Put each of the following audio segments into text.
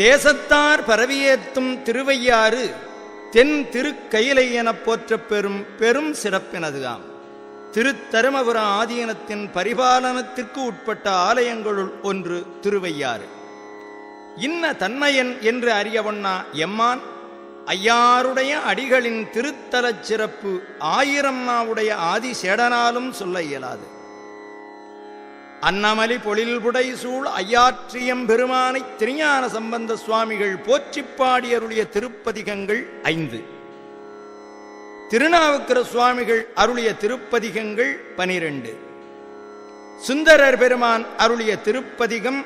தேசத்தார் பரவியேத்தும் திருவையாறு தென் திருக்கயிலை எனப் போற்றப் பெரும் சிறப்பினதுகாம். திருத்தருமபுர ஆதீனத்தின் பரிபாலனத்திற்கு உட்பட்ட ஆலயங்களுள் ஒன்று திருவையாறு. இன்ன தன்மையன் என்று அறியவொண்ணா எம்மான் ஐயாருடைய அடிகளின் திருத்தலச் சிறப்பு 1000 நாவுடைய ஆதிசேடனாலும் சொல்ல இயலாது. அன்னமலி பொழில்புடை சூழ் ஐயாற்றியம் பெருமானை திருஞான சம்பந்த சுவாமிகள் போற்றிப் பாடியருளிய திருப்பதிகங்கள் 5. திருநாவுக்கர சுவாமிகள் அருளிய திருப்பதிகங்கள் 12. சுந்தரர் பெருமான் அருளிய திருப்பதிகம்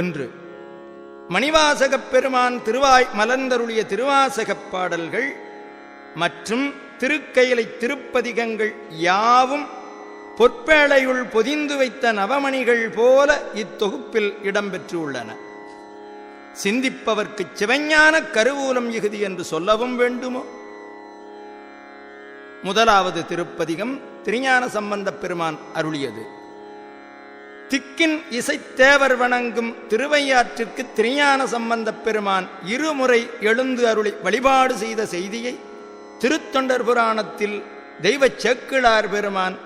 1. மணிவாசகப் பெருமான் திருவாய் மலர்ந்தருளிய திருவாசகப் பாடல்கள் மற்றும் திருக்கயிலை திருப்பதிகங்கள் யாவும் பொற்பேளையுள் பொதிந்து வைத்த நவமணிகள் போல இத்தொகுப்பில் இடம்பெற்று உள்ளன. சிந்திப்பவர்க்கு சிவஞான கருவூலம் இகுதி என்று சொல்லவும் வேண்டுமோ? முதலாவது திருப்பதிகம் திருஞான சம்பந்தப் பெருமான் அருளியது. திக்கின் இசைத்தேவர் வணங்கும் திருவையாற்றிற்கு திருஞான சம்பந்தப் பெருமான் 2 முறை எழுந்து அருளி வழிபாடு செய்த செய்தியை திருத்தொண்டர் புராணத்தில் தெய்வச் சேக்கிழார் பெருமான்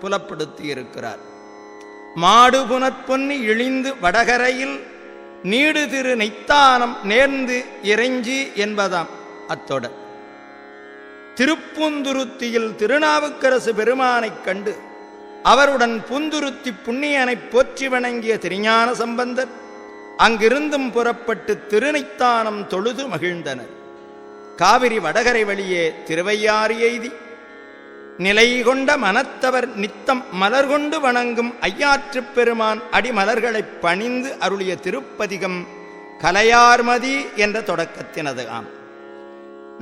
புலப்படுத்தியிருக்கிறார். மாடு புனற்பொன்னி இழிந்து வடகரையில் நீடு திரு நெய்த்தானம் நேர்ந்து இறைஞ்சி என்பதாம் அத்தொடர். திருப்பூந்துருத்தியில் திருநாவுக்கரசு பெருமானைக் கண்டு அவருடன் பூந்துருத்தி புண்ணியனைப் போற்றி வணங்கிய திருஞான சம்பந்தர் அங்கிருந்தும் புறப்பட்டு திருநெய்த்தானம் தொழுது மகிழ்ந்தனர். காவிரி வடகரை வழியே திருவையாறு எய்தி நிலை கொண்ட மனத்தவர் நித்தம் மலர் கொண்டு வணங்கும் ஐயாற்றுப் பெருமான் அடிமலர்களைப் பணிந்து அருளிய திருப்பதிகம் கலையார்மதி என்ற தொடக்கத்தினது ஆம்.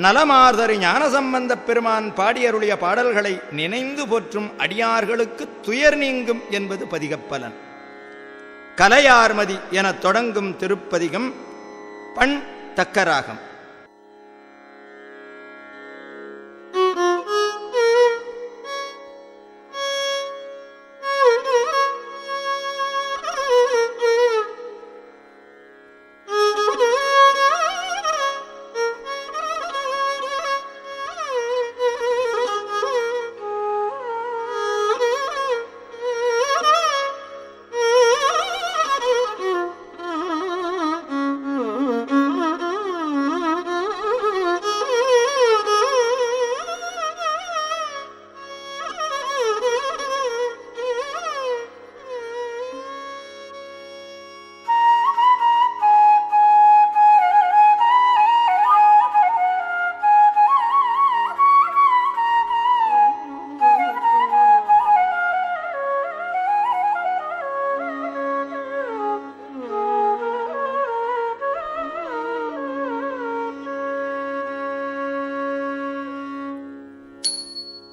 நலமார்தரு ஞானசம்பந்தப் பெருமான் பாடியருளிய பாடல்களை நினைந்து போற்றும் அடியார்களுக்கு துயர் நீங்கும் என்பது பதிகப்பலன். கலையார்மதி என தொடங்கும் திருப்பதிகம் பண் தக்கராகம்.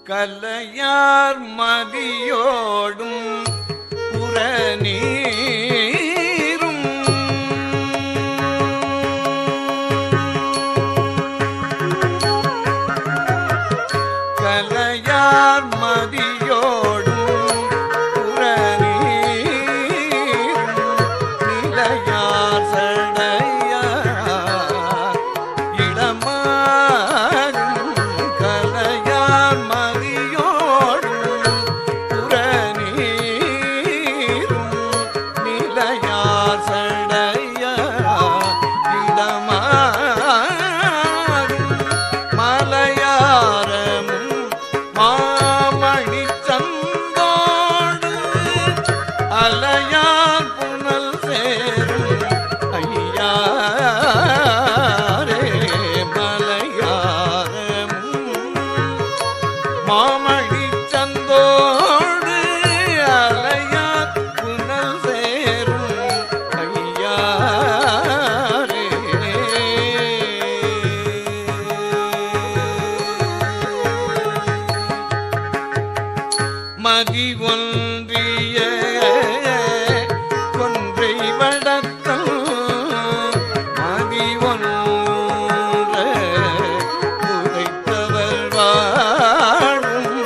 கலையார் மதியோடும் புறநீரும் கலையார் மதியோடும் புறநீரும் நிலையார் சடையார் இடமாறும் கலையார் மதி ஒன்றிய கொன்றை வடத்தம் மதி ஒன்ற உதைத்தவர் வாழும்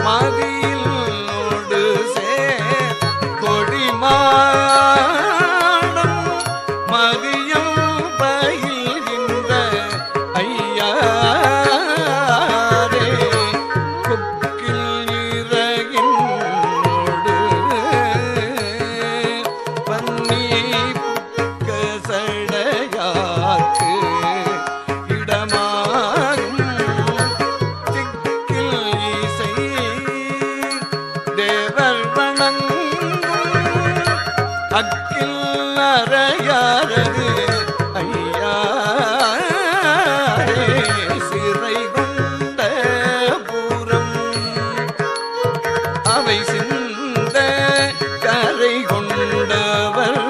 மதியிலோடு சேர் கொடிமாடம் மதியம் பயிலும் அக்கில் அறையாரது ஐயாரே சிறை கொண்ட பூரம் அவை சிந்த கரை கொண்டவர்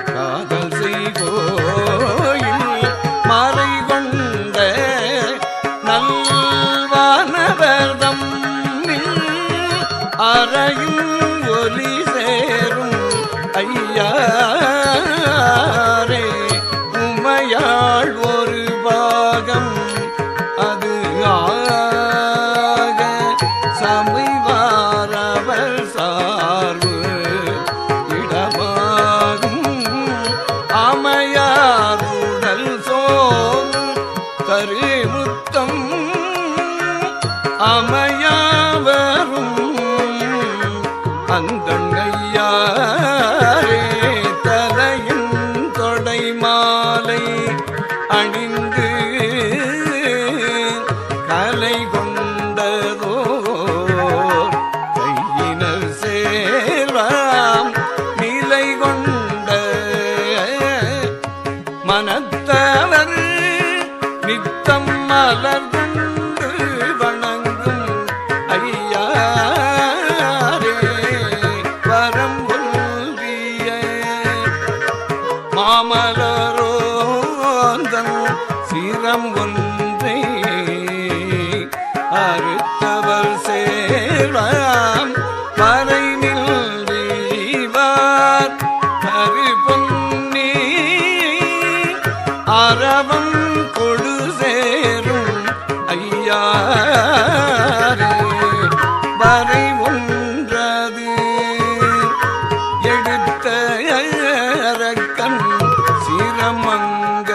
காதல் செய்கோயில் மறை கொண்ட நல்வானவர்தம் அறையும் ஒலி சேரும் ஐயாரே உமையாள் ஒரு பாகம் அது ஆக சமைவாரவர் சார்பு இடமாகும் அமையாருடல் சோறு கருமுத்தம் அமையாவரும் அந்தங்கையாரே தலையின் தொடை மாலை அணிந்து கலை கொண்டதோ கையினர் சேர்வாம் நிலை கொண்ட மனத்தவர் நித்தம் மலர் கொண்டு வணங்கும் ஐயாரே வரம் ஒன்றிய மாமலரோந்தன் சிரம் ஒன்றை அறுத்தவர் சேர்வாம் பறை நில்வார் கரு பொன்னி அரவம் கொடு சேரும் ஐயாரே வரை ஒன்றது எடுத்த அரக்கன் சிரமங்க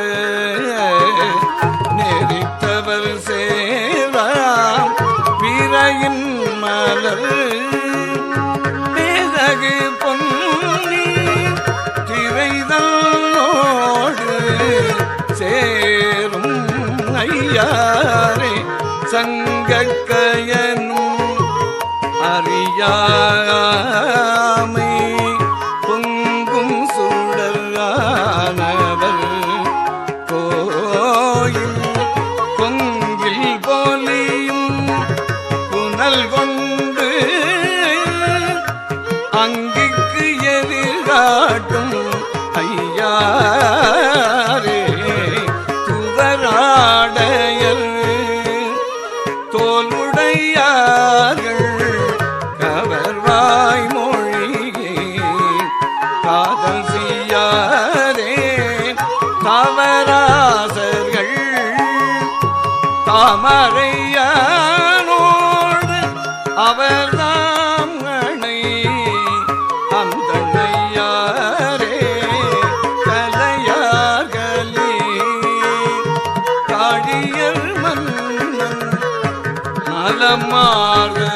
நெறித்தவர் சேவாம் பிறையின் மலர் பேரகு பொன்னி திரைதனோடு சேரும் ஐயாரே சங்கக்கயனும் அறியாமை பொங்கும் சுடரானவர் கோயில் கொங்கில் போலியும் புனல் கொண்டு அங்கிக்கு எதிர்காட்டும் ஐயாரே துவராடையர் தோலுடையார்கள் கவர்வாய் மொழி காதல் செய்யாரே தவராசர்கள் தாமரையானோடு அவர்தாம் அணை அந்தனையாரே கலையார்களே காழியர் மன்னன் நலமாறு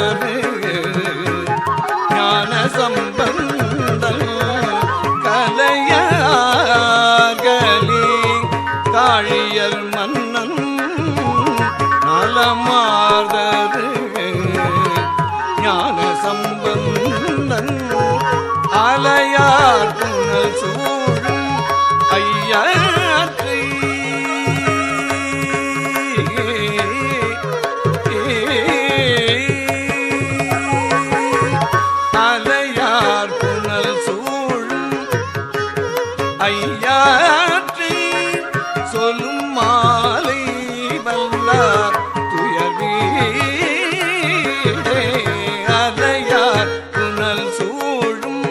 ஞான சம்பந்தல் கலையார்களே காழியர் மன்னன் நலமாறு ஞான சம்பந்தன் அலையார் புனல் சூழும் ஐயாற்றை அலையார் புனல் சூழும் ஐயாற்றை சொல்லும் மாலை வல்லார் துயர்வீடே அலையார் புனல் சூழும்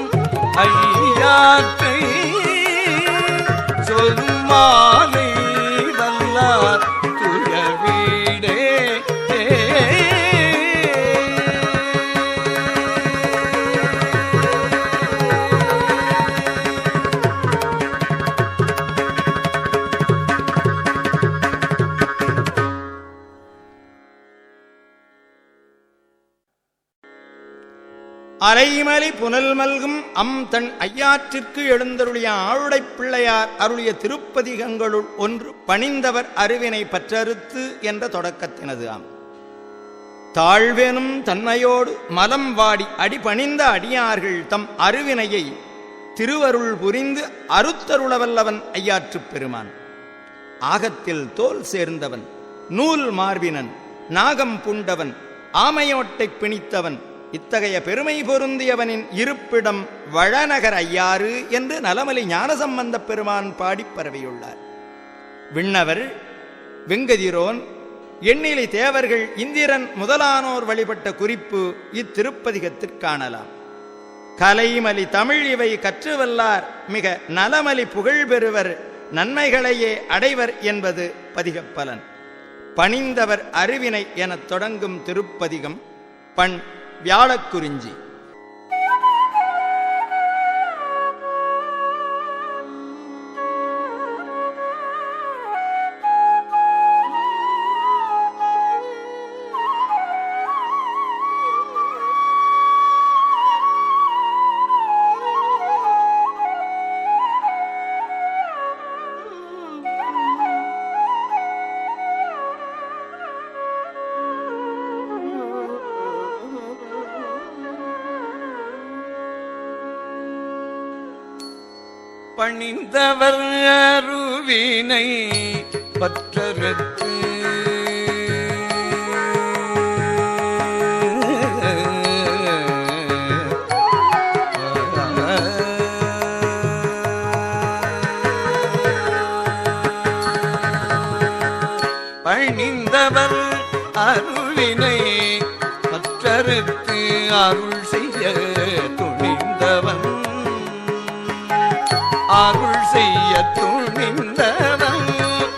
ஐயாற்றை சொல்லும் மாலை வல்லார் துயர்வீடே அரைமலி புனல் மல்கும் தன் ஐயாற்றிற்கு எழுந்தருளிய ஆளுடைப் பிள்ளையார் அருளிய திருப்பதிகங்களுள் ஒன்று பணிந்தவர் அருவினை பற்றறுத்து என்ற தொடக்கத்தினது ஆம். தாழ்வெனும் தன்மையோடு மலம் வாடி அடிபணிந்த அடியார்கள் தம் அருவினையை திருவருள் புரிந்து அருத்தருளவல்லவன் ஐயாற்றுப் பெருமான். ஆகத்தில் தோல் சேர்ந்தவன், நூல் மார்பினன், நாகம் பூண்டவன், ஆமையோட்டை பிணித்தவன், இத்தகைய பெருமை பொருந்தியவனின் இருப்பிடம் வளநகர் ஐயாறு என்று நலமலி ஞானசம்பந்தப் பெருமான் பாடிப் பரவியுள்ளார். விண்ணவர், வெங்கதிரோன், எண்ணிலி தேவர்கள், இந்திரன் முதலானோர் வழிபட்ட குறிப்பு இத்திருப்பதிகத்திற் காணலாம். கலைமலி தமிழ் இவை கற்றுவல்லார் மிக நலமலி புகழ் பெறுவர், நன்மைகளையே அடைவர் என்பது பதிகப்பலன். பணிந்தவர் அருவினை எனத் தொடங்கும் திருப்பதிகம். பண் வியாழக்குறிஞ்சி. பணிந்தவர் அருவினை பற்றறுத்து பணிந்தவர் அருவினை பற்றறுத்து அருள் செய்ய துணிந்தவன், அருள் செய்ய துணிந்தவன்,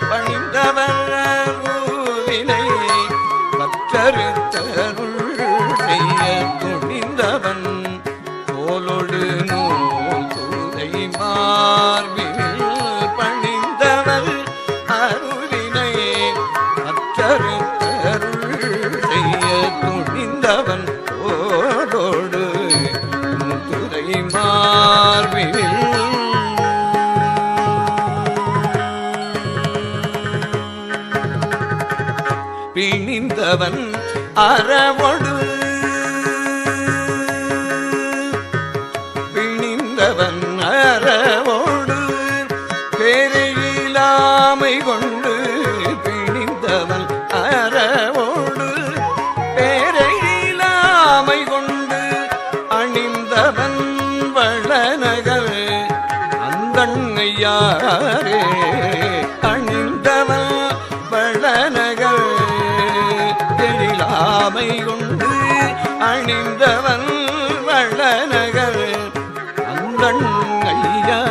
பணிந்தவர் அருவினை பற்றறுத்தருள் செய்ய துணிந்தவன், தோலொடு நூல் துதை மார்பில் பணிந்தவர் அருவினை பற்றறுத்தருள் செய்ய துணிந்தவன், தோலொடு நூல் துதை மார்பில் பிணிந்தவன் அறவொடு, பிணிந்தவன் அறவொடு பேரையிலாமை கொண்டு, பிணிந்தவன் அறவொடு பேரையிலாமை கொண்டு அணிந்தவன் வளநகர் அந்தண்ணையாரே, அணிந்தவன் வளநகர் எழிலாமை கொண்டு அணிந்தவன் வளநகர் அந்தண்ணையாரே.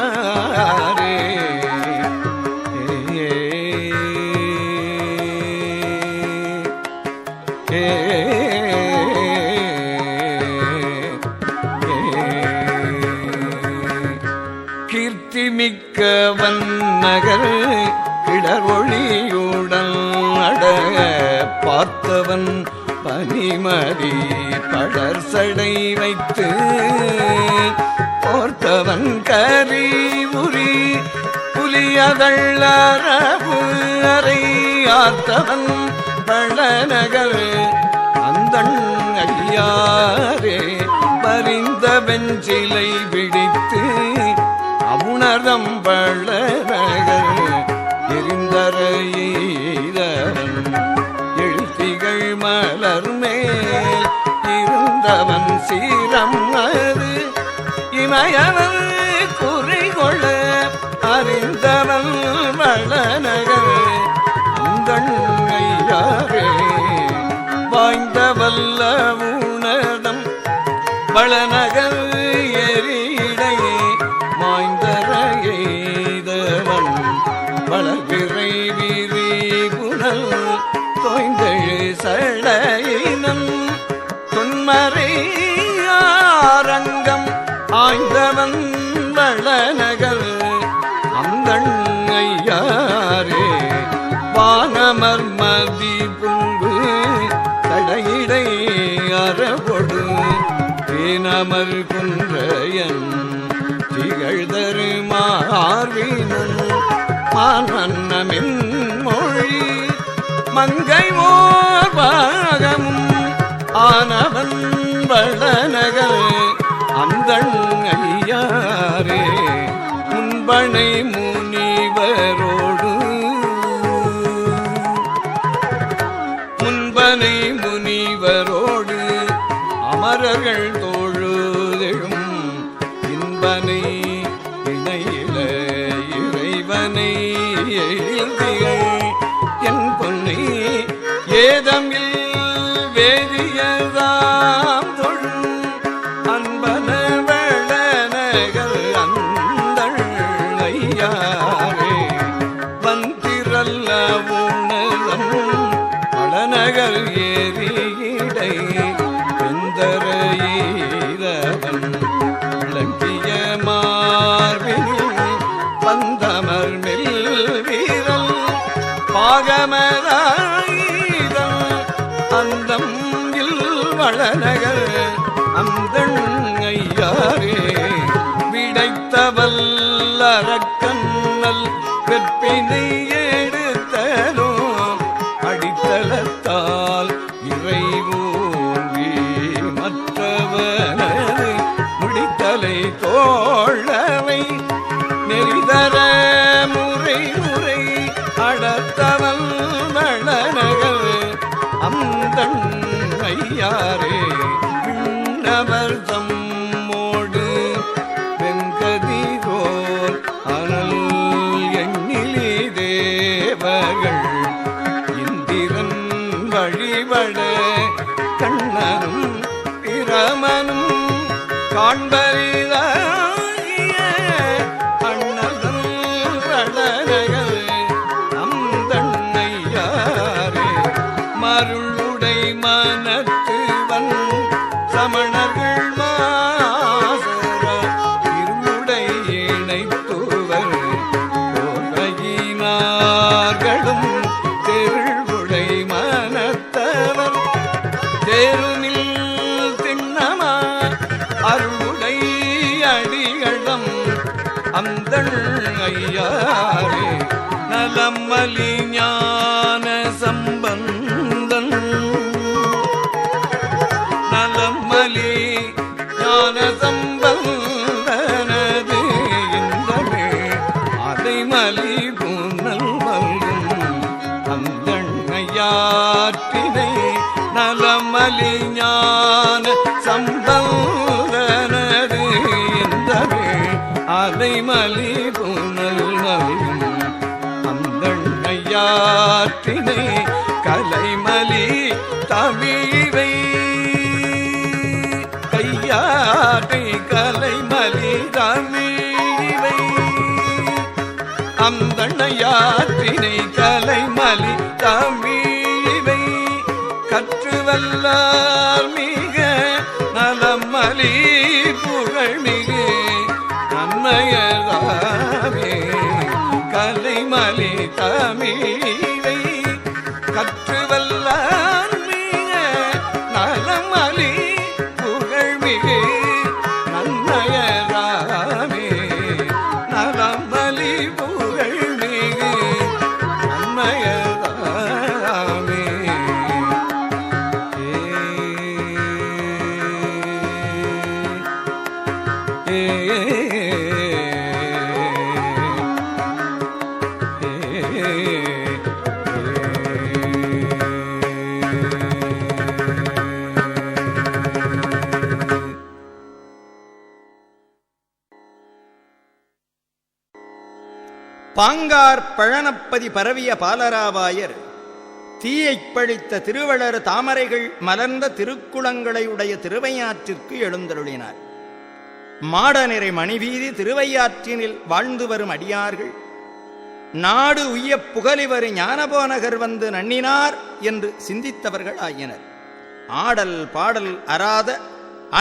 கீர்த்திமிக்கவன் நகர் கிளரொளியுடன் அட பார்த்தவன், பனிமதி படர்சடை வைத்து போர்த்தவன், கரி உரி புலியதள்ளரபு அறை ஆர்த்தவன் வளநகர் அந்தண் ஐயாரே, பரிந்த வெஞ்சிலை விடித்து அவுணரம் வளநகர் எரிந்தரையீரவன், எழுத்திகள் மலர் மேல் இருந்தவன் சீரம் அது இமயவன் குறிகொள்ள அறிந்தவன் வளநகர் அந்தண்ணையாரே, வாய்ந்த வல்ல உணர்தம் வளநகர் எரியிடையே மாய்ந்தரையெய்தவன், வளர்பிறை விரி புனல் தோய்ந்தெழு சடையினன், தொன்மறையாரங்கம் ஆய்ந்தவன் வளநகர் அந்தண்ணையாரே, வானமர்மதி புங்கு தடையிடை அறவொடு தேனமர் குன்றையன் திகழ்தரு மார்பினன், மானன்னமின் மொழி மங்கை ஓர் பாகமும் முனிவரோடு அமரர்கள் தோழுதெழும் இன்பனை இணையில இறைவனை எழில்திகள் என் பொன்னை ஏதமில் வேதியதாம் தொழும் அன்பன வெள்ளநகர் அந்தள் ஐயாரே வந்திரல்ல உணலம் பழநகர் ஏறியிடை வெந்தரையீரவன் விளங்கிய மார்பினில் பந்தமர் மெல் வீரல் பாகமராயிரம் அந்தம் வளநகர் அந்தண் ஐயாரே விடைத்தவல்லரக்கண்ணல் வெற்பினை எடுத்தலும் அடித்தளத்தால் இறைவோங்கி மற்றவனது முடித்தலை தோழவை நெறிதர முறை முறை அடத்தவல் வளநகர் அந்தண் ஐயாரே விண்ணவர் தம்மோடு வெங்கதிரோர் அனல் எண்ணிலி தேவர்கள் இந்திரன் வழிபட கண்ணனும் பிரமனும் காண்பரிதாகிய அண்ணல் வளநகர் அந்தண் ஐயாரே மருளுடை மனத்துவன் சமணர்கள் மாசர இருளுடை இணைத்துவர் போகையினார்களும் தெருளுடை மனத்தவர் தேருமில் திண்ணமா அருளுடை அடிகளம் அந்தண் ஐயாரே நலமலி ஞான சம்பந்தன் நலமலி ஞான சம்பந்தனது இந்தமே அதைமலி புனல் மல்கும் அந்தண் ஐயாற்றினை நலமலி ஞான சம்பந்தனது இந்தமே அதைமலி புனல் மல்கும் அந்தண் ஐயாற்றினை கலைமலி தமிழை கையாட்டை கலைமலி தமிழை அந்தண் ஐயாற்றினை கலைமலி தமிழை கற்றுவல்லார் மிக நலமலி புகழ்மிகு நன்மையதாவே கலைமலி தமிழை கற்றுவல்லார் மிக நலமலி புகழ்மிகு நன்மையதாவே நலமலி புகழ்மிகு நன்மையதாவே பாங்கார் பழனப்பதி பரவிய பாலராவாயர் தீயைப் பழித்த திருவளர் தாமரைகள் மலர்ந்த திருக்குளங்களை உடைய திருவையாற்றிற்கு எழுந்தருளினார். மாடநிறை மணிவீதி திருவையாற்றினில் வாழ்ந்து வரும் அடியார்கள் நாடு உய்ய புகலிவர் ஞானபோனகர் வந்து நன்னினார் என்று சிந்தித்தவர்கள் ஆயினர். ஆடல் பாடல் அறாத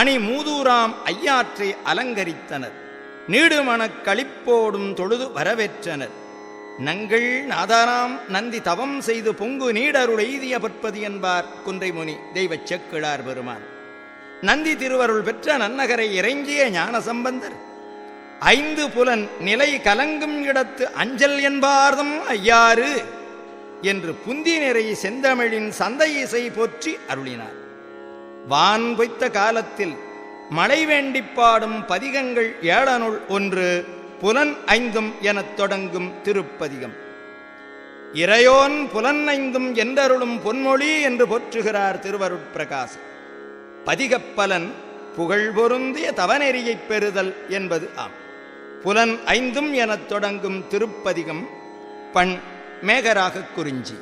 அணி மூதூராம் ஐயாற்றை அலங்கரித்தனர். நீடுமணக் களிப்போடும் தொழுது வரவேற்றனர். நங்கள் நாதாராம் நந்தி தவம் செய்து பொங்கு நீடருள் எய்திய பற்பதி என்பார் குன்றைமுனி தெய்வச் செக்கிழார் பெருமான். நந்தி திருவருள் பெற்ற நன்னகரை இறைஞ்சிய ஞான சம்பந்தர் 5 புலன் நிலை கலங்கும் இடத்து அஞ்சல் என்பார்தம் ஐயாறு என்று புந்தி நிறை செந்தமிழின் சந்தை இசை போற்றி அருளினார். வான் பொய்த்த காலத்தில் மழை வேண்டிப் பாடும் பதிகங்கள் 7 1 புலன் 5 எனத் தொடங்கும் திருப்பதிகம். இறையோன் புலனைந்தும் என்றருளும் பொன்மொழி என்று போற்றுகிறார் திருவருட்பிரகாசம். பதிகப்பலன் புகழ் பொருந்திய தவநெறியைப் பெறுதல் என்பது ஆம். புலன் ஐந்தும் எனத் தொடங்கும் திருப்பதிகம். பண் மேகராகக் குறிஞ்சி.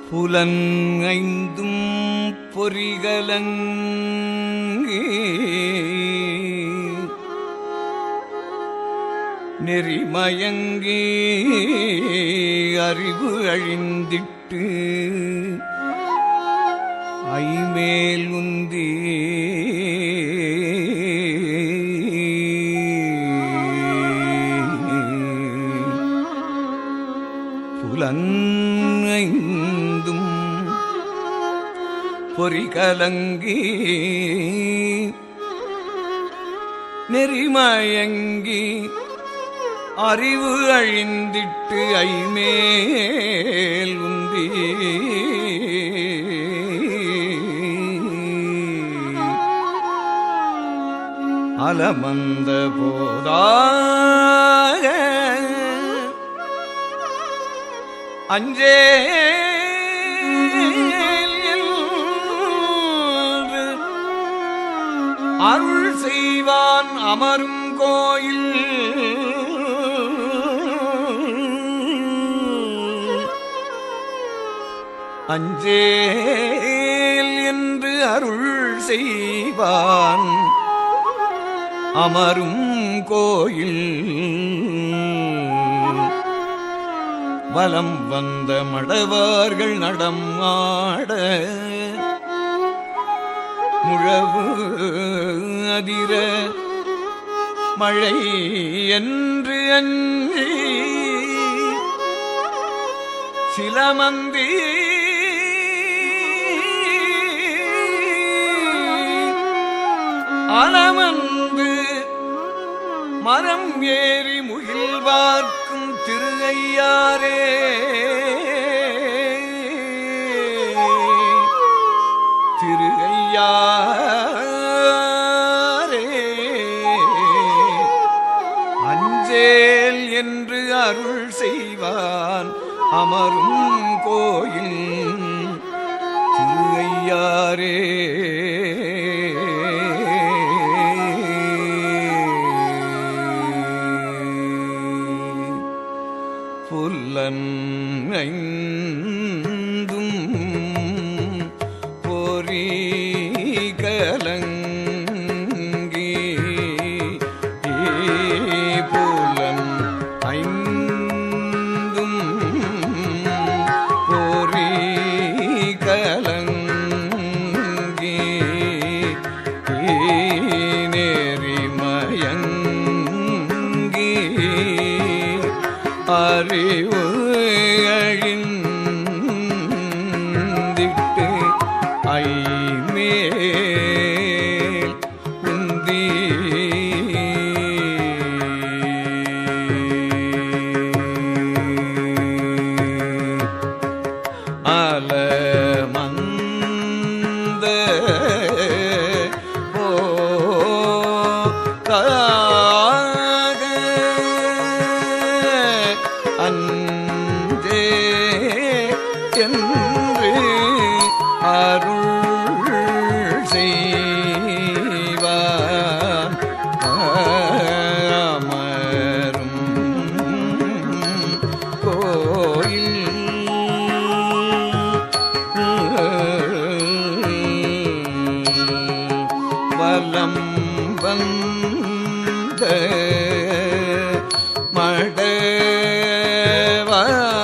புலன் ஐந்தும் பொறிகலங்கி நெறிமயங்கி அறிவு அழிந்திட்டு ஐமேல் உந்தி புலன் பொறிகலங்கி நெறிமயங்கி அறிவு அழிந்திட்டு ஐமேல் உந்தி அலமந்த போதாக அஞ்சே அருள் செய்வான் அமரும் கோயில் அஞ்சேல் என்று அருள் செய்வான் அமரும் கோயில் வலம் வந்த மடவார்கள் நடம் ஆட முழவு அதிர மழை என்று அஞ்சி சிலமந்தி அலமந்து மரம் ஏறி முகில்வார்க்கும் திருஐயாரே அஞ்சேல் என்று அருள் செய்வான் அமரும் கோயில் திருஐயாரே புல்லன் ஐந்தும் கலங்கி புலன் ஐந்தும் பொறி கலங்கி நெறிமயங்கி அறிவு அழிந்திட்டு ஐமேல் உந்தி அலமந்த போதாக அஞ்சே என்று அருள் செய்வான் அமரும் கோயில் வலம் வந்த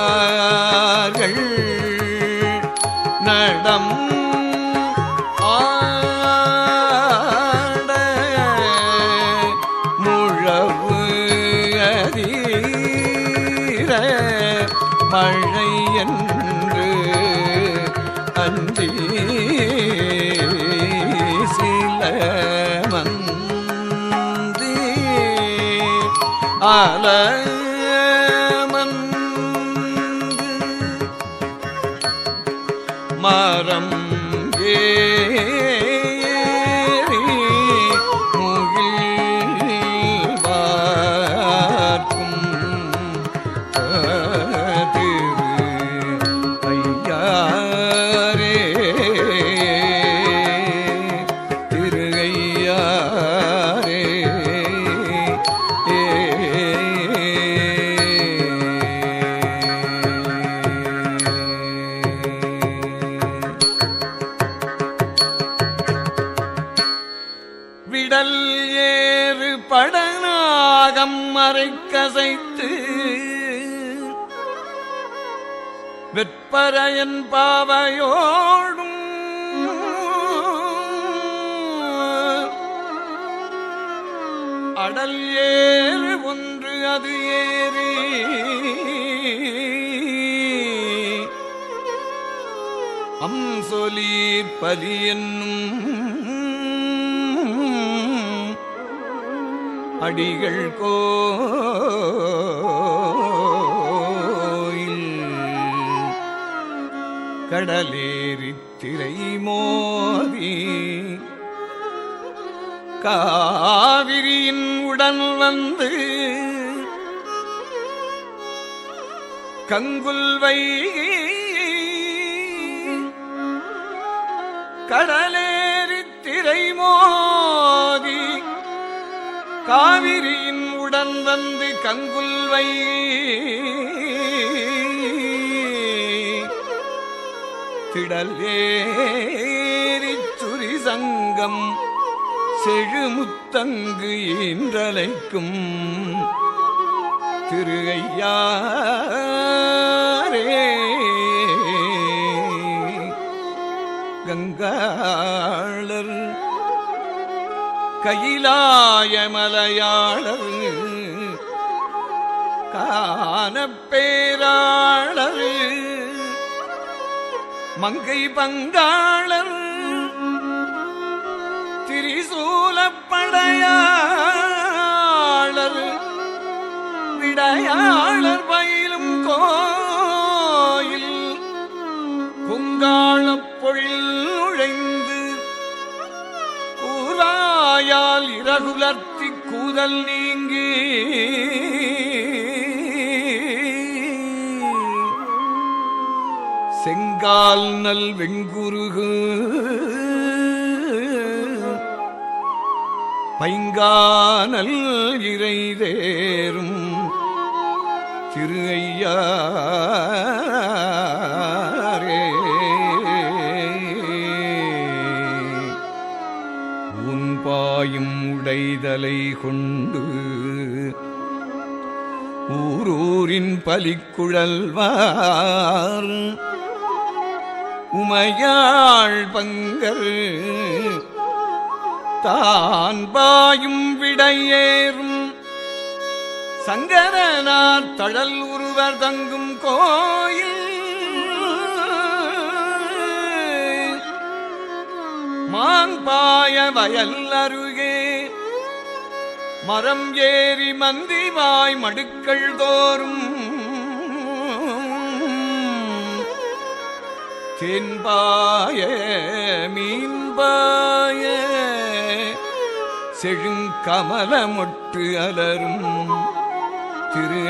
மடவார்கள் நடம் மந்தி அலமந்து மரம் ஏறி முகில் பார்க்கும் திரு ஐயாரே திரு ஐயாரே விடல் ஏறு படநாகம் மறைக்கசைத்து வெற்பரையன் பாவையோடும் அடல் ஏறு ஒன்று அது ஏறி அம்சொலீர் பலி என்னும் அடிகள் கோயில் கடலேறித் திரை மோதி காவிரியின் உடன் வந்து கங்குல்வை கடலேறித் திரை மோதி காவிரியின் உடன் வந்து கங்குல்வை திடல் ஏறிச் சுரி சங்கம் செழுமுத்தங்கு ஈன்றலைக்கும் திரு ஐயாரே கங்காளர் கையிலாய மலையாளர் காணப்பேராளர் மங்கை பங்காளர் திரிசூலப்படையாளர் விடையாளர் பயிலும் கோயில் பொங்காளப் பொழில் நுழைந்து கூராயால் இரகுலர்த்தி கூதல் நீங்கி செங்கால் நல் வெண்குருகு பைங்கானல் இறைதேரும் திரு ஐயாரே உன் பாயும் உடைதலை கொண்டு ஊரூரின் பலிக்குழல்வார் உமையாள் பங்கர் தான் பாயும் விடையேறும் சங்கரனார் தழல் உருவர் தங்கும் கோயில் மாங்பாய வயல் அருகே மரம் ஏறி மந்திவாய் மடுக்கள் தோறும் தென்பாய மீன்பாய செழுங்கமலமொட்டு அலரும் திரு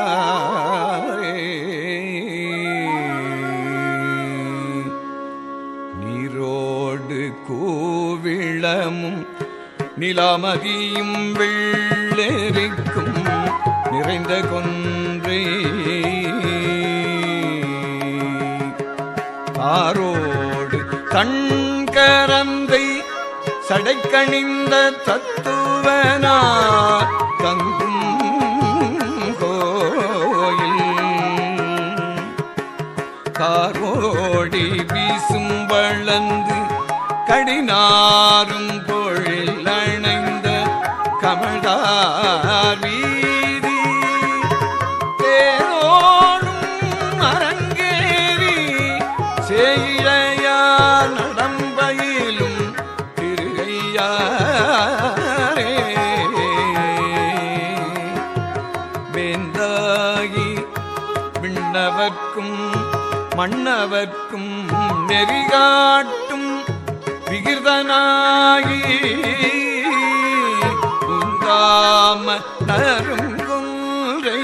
ஐயாரே நீரோடு கூவிளமும் நிலாமதியும் வெள்ளெரிக்கும் நிறைந்த கொன்றை ஆரோடு தண்கரந்தை சடைக்கணிந்த தத்துவனா தங்கும் கோயில் காரோடி வீசும் வளர்ந்து கடினாரும் பொழில் அணைந்த கமழ்தார் வீதி தேரோடும் அரங்கேறி சேயிழையார் நடம்பயிர் பலர்க்கும் நெறிகாட்டும் விகிர்தனாகி குந்தாம நருங்குன்றை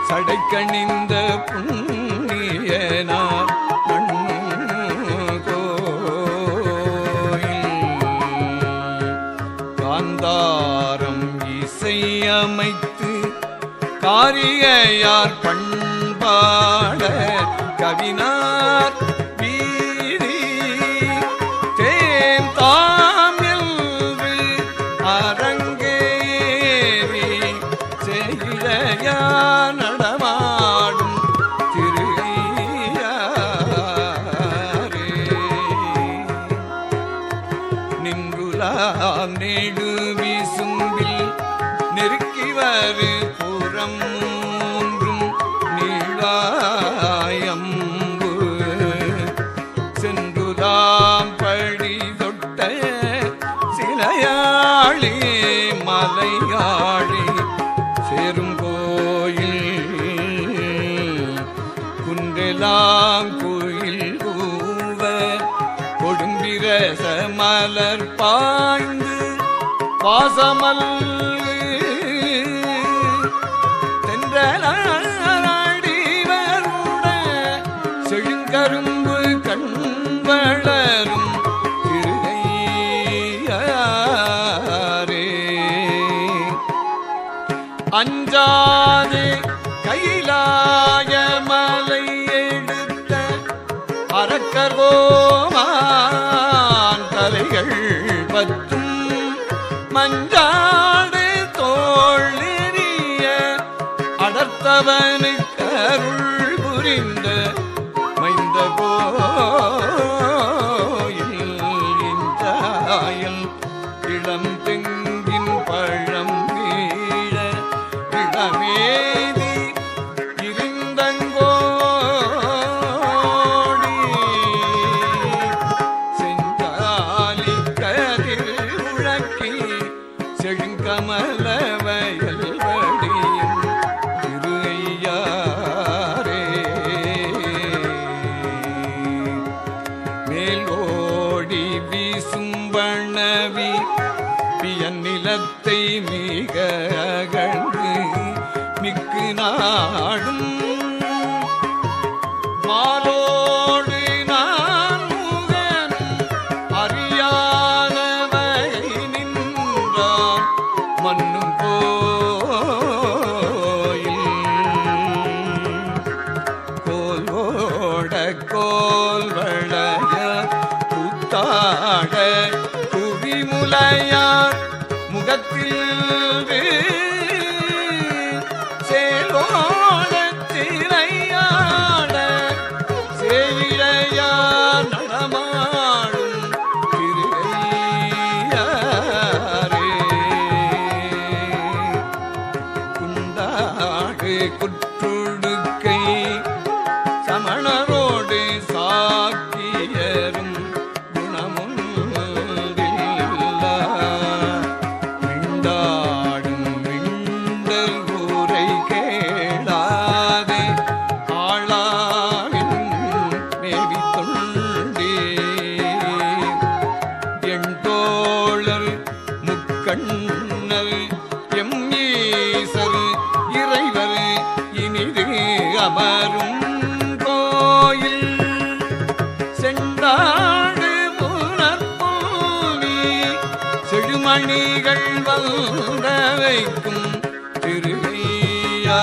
சடைக்கணிந்த புண்ணியனார் காந்தாரம் இசையமைத்து காரிகையார் பண்பாட கவினார் வீதி தேந்தாம் என்று அரங்கேறி செய்கையார் நடமாடும் திருகையாரே நின்றுலாம் நெடு விசும்பில் நெருக்கிவரு புறம் மூன்றும் நீளாயம்பு சென்றுதாம் பழி தொட்ட சிலையாளி மலையாளி சேரும் கோயில் குன்றெலாம் கோயில் கூவ கொடும்பிரச மலர் பாய்ந்து பாசமல் தென்றலாடிவருட செழுங்கரும்பு கண்வளரும் திருகையாரே அஞ்சாதே கைலாய மலை எடுத்த அரக்கர்வோமான் தலைகள் பத்தும் மஞ்சாடு தோள் நெறிய அடர்த்தவனுக்கு அருள் புரிந்த மைந்த கோயில் இஞ்சாயல் இளம் தெங்கின் பழம் வீழ இளமேதி இருந்தங்கோடி செஞ்சாலி கதிர் முழக்கி செழுங்கமல வயல் வடியும் திருஐயாரே மேலோடி வீசும் வண்ணவி பியன் நிலத்தை மிக அகழ்ந்து மிக்கு நாடும் மாலோடு நான் முகன் அறியானவை நின்றான் மண்ணும் கோயில் கோலோட கோல் வளைய கூத்தாட குவிமுலையார் முகத்தில் சேலோட திரையாட சேயிழையார் நடமாடும் திருகையாரே குந்தாடு குற்றுடுக்கை சமணரோடு சாக்கியரும் குணமுண்டில்லா விண்டாடும் விண்டல் ஊரை கேளாதே ஆளாவின் மேவி தொண்டே என் தோழர் முக்கண்ணர் எம் ஈசர் இறைவர் இனிது அமரும் கோயில் செண்டாடு புனற்பூமி செழுமணிகள் வந்த வைக்கும் திருகையாரே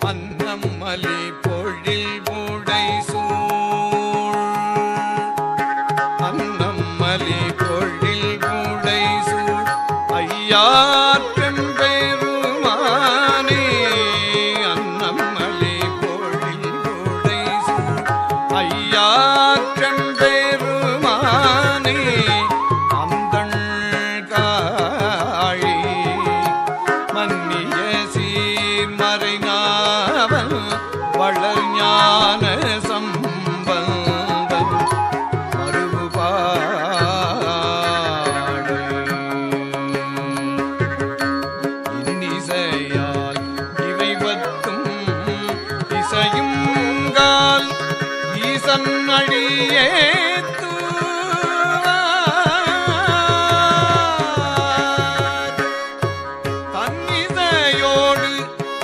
அன்னம்மலி பொழில் புடை சூழ் அன்னம்மலி பொழில் புடை சூழ் ஐயாற்றெம் பெருமானே அன்னம்மலி பொழில் புடை சூழ் ஐயாற்றெம் பெருமானே அந்தண் காழி மன்னிய சீர்மறைநாவல் வளர் ஞான சம்பந்தம் மறுபாடு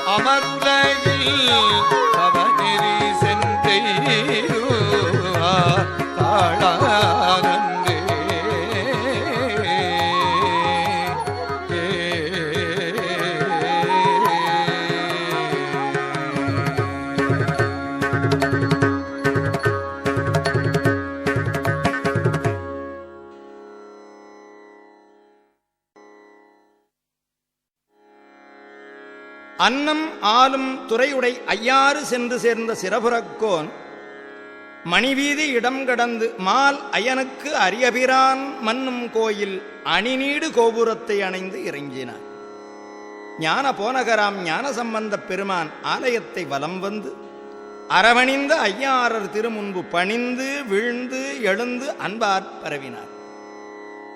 அமர்வுலகில் அவநெறி சென்றெய்துவார் தாழானந்தே. அன்னம் ஆளும் துறையுடை ஐயாறு சென்று சேர்ந்த சிறபுறக்கோன் மணிவீதி இடம் கடந்து மால் அயனுக்கு அரியபிரான் மன்னும் கோயில் அணிநீடு கோபுரத்தை அணைந்து இறங்கினார். ஞான போனகராம் ஞான சம்பந்தப் பெருமான் ஆலயத்தை வலம் வந்து அரவணிந்த ஐயாரர் திருமுன்பு பணிந்து வீழ்ந்து எழுந்து அன்பாற் பரவினார்.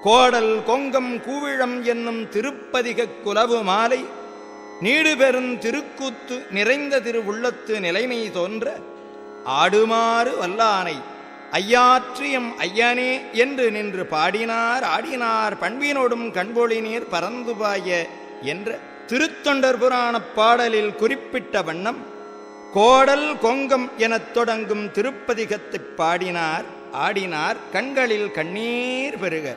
கோடல் கொங்கம் கூவிழம் என்னும் திருப்பதிக குலவு மாலை நீடு பெறும் திருக்கூத்து நிறைந்த திருவுள்ளத்து நிலைமை தோன்ற ஆடுமாறு வல்லானை ஐயாற்றியம் ஐயனே என்று நின்று பாடினார் ஆடினார் பண்பினோடும் கண்பொழி நீர் பரந்துபாய என்ற திருத்தொண்டர் புராணப் பாடலில் குறிப்பிட்ட வண்ணம் கோடல் கொங்கம் எனத் தொடங்கும் திருப்பதிகத்தைப் பாடினார் ஆடினார் கண்களில் கண்ணீர் பெருக.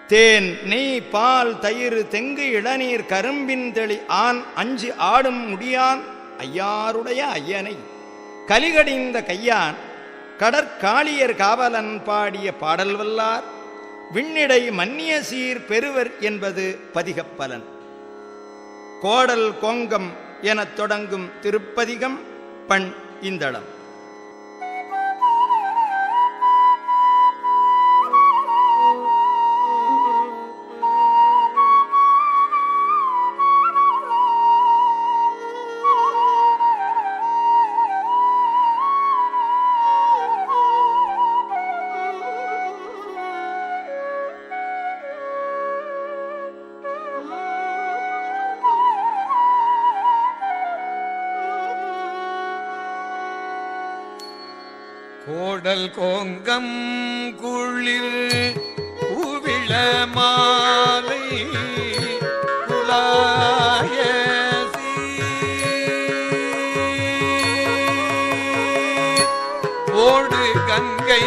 தேன் நெய் பால் தயிர் தெங்கு இளநீர் கரும்பின் தெளி ஆண் அஞ்சு ஆடும் முடியான் ஐயாருடைய ஐயனை கலிகடிந்த கையான் கடற்காளியர் காவலன் பாடிய பாடல் வல்லார் விண்ணிடை மன்னிய சீர் பெறுவர் என்பது பதிகப்பலன். கோடல் கொங்கம் எனத் தொடங்கும் திருப்பதிகம் பண் இந்தளம். கோடல் கோங்கம் குளிர் உவிள மாலை குலாய ஓடு கங்கை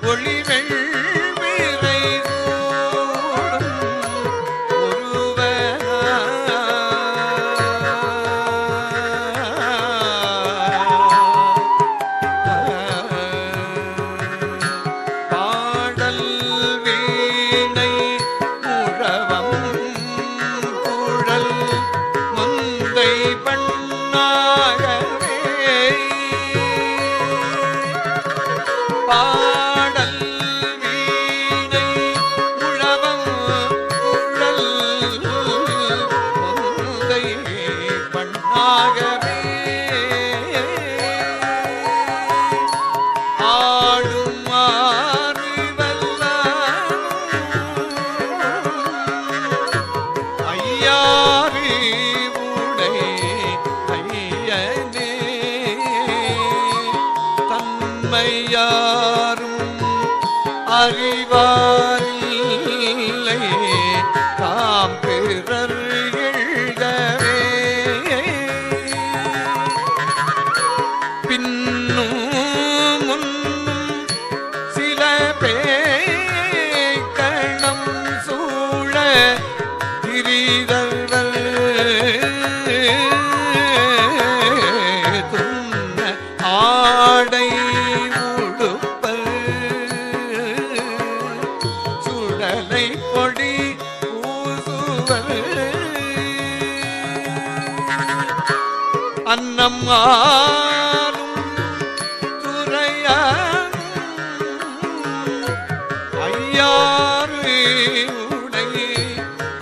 ஒளிவெள் விரை அறிவாரில்லை தாம் பிறர் எழுகவே பின்னும் முன்னும் சில பேய்கணம் சூழ திரிதல்கள் துண்ண ஆடை பொடி பூசுவர் அன்னம் ஆளும் துறையான் ஐயாறு உடை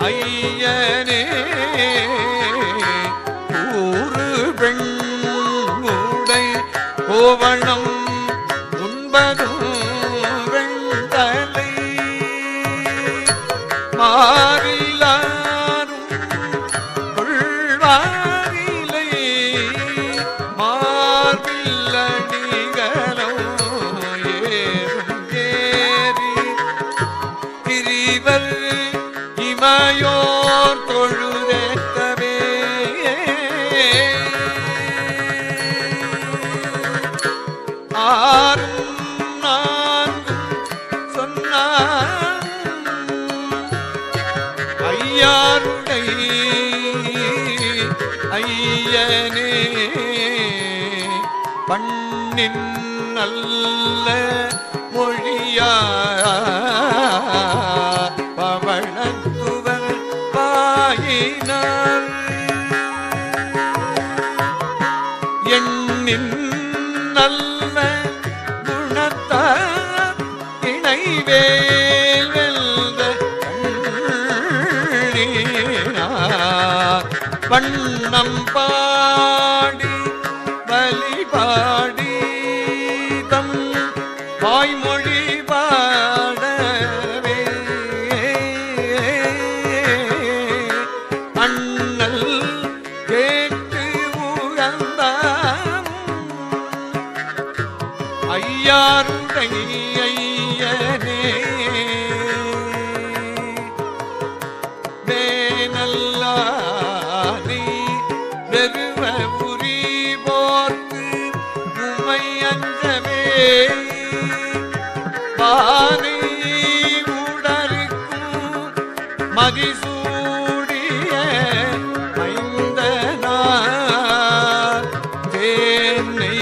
ஐயனே ஊரு பெண் உடை கோவணம் உண்பதும் வெண்டலை மாறிலாரும் கொள்வாரிலை மார்பில்லடிகளோ ஏறும் ஏறி திரிவர் இமையோர் தொழு ஐயாருடை ஐயனே பண்ணின் நல்ல மொழியா பவளத்துவர் பாயினார் எண்ணின் நல்ல குணத்தார் இணைவேல் வெல்த கண்ணீனார் வண்ணம் பாடி வழிபாடி தம் வாய்மொழி பாடவே அண்ணல் கேட்டு உகந்தாம் ஐயாருடை ஐயனே வேனல்லானி வெறுவ புரி போர்த்து உமை அஞ்சவே பானை உடருக்கும் மதிசூடிய மைந்தனார் தேனை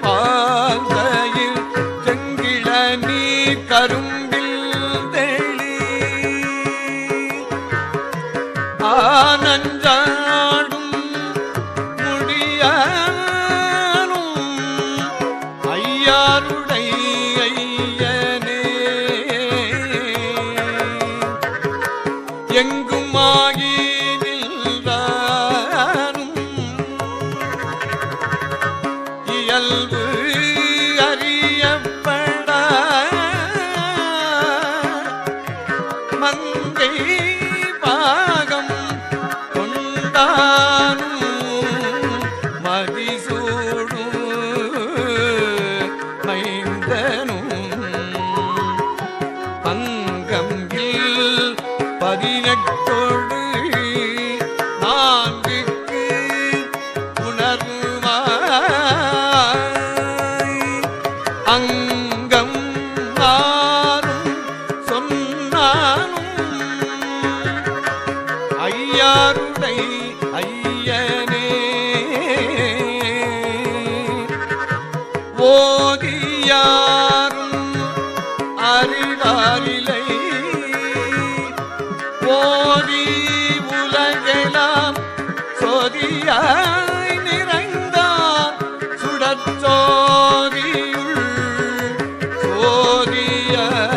பால்தயில் செங்கிழ நீர் கரும்பில் தெளி ஆனஞ்சாடும் முடியானும் ஐயாருடை ஐயனே எங்குமாகி நின்றானும் இயல்பு அறியப்பட மங்கை பாகம் கொண்டானும் மதிசூடும் மைந்தனும் பங்கமில் 18 நான்குக்கு உணர்வாய் அங்கம் மாறும் சொன்னானும் ஐயாருடை ஐயனே ஓதியாரும் அறிவாரிலை ஓதி உலகெல்லாம் சோதியாய் நிறைந்தார் சுடச்சோதியுள்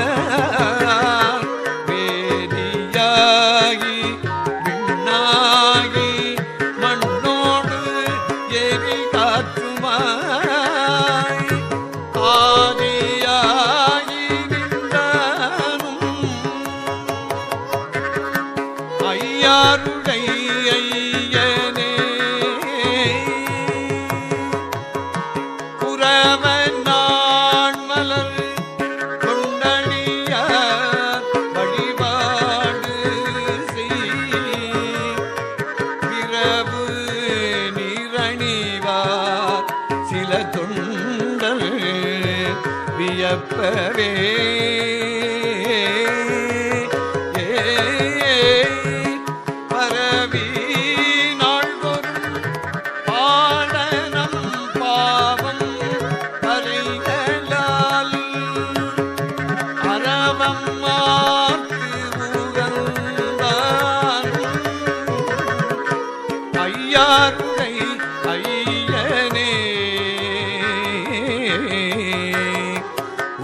சோதியார் வேதியாகி விண்ணாகி மண்ணோடு எரி காற்றுமாய் ஆதியாகி நின்றானும் ஐயாருடை ஐயனே குரவன் நான் மலர் கொண்டடியார் வழிபாடு இரவு நீரணிவார் சில தொண்டர் வியப்பவே பரவி நாள்தோறும் பாடனம் பாவம் பறைகளால் அரவம் மாற்று உகந்தான் ஐயாருடை ஐயனே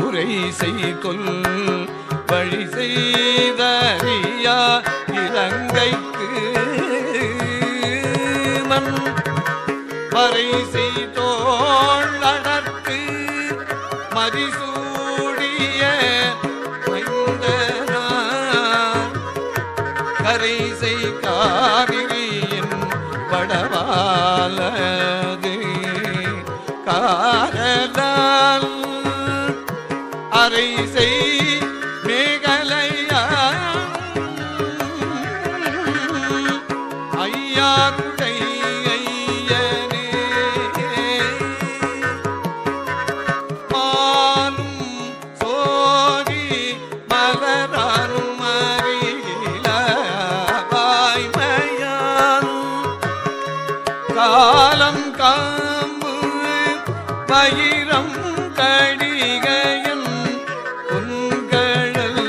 உரை செய்கொள் வழி செய்தறியா இலங்கைக்கு மண் வரை செய்தோள் அடர்த்து மதிசூடிய மைந்தனார் கரை செய் காவிரியின் வடவாலது காரலால் அரை செய் மேகலையா ஐயாருடை ஐயனே மாலும் சோதி மலரானும் அறியிலாய் பாலம் காம்பு பயிரம் கடிகையன் பொன்கழல்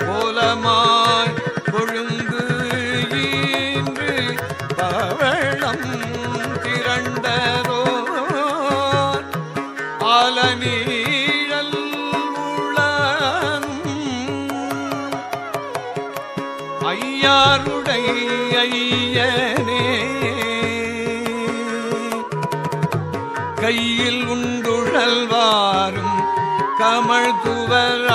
கோலமாய் கொழுந்து ஈன்று பவளம் திரண்டதோ ஆலநீழல் உளனும் ஐயாருடை ஐயனே கையில் உண்டுழல்வாரும் கமழ் துவராடையார்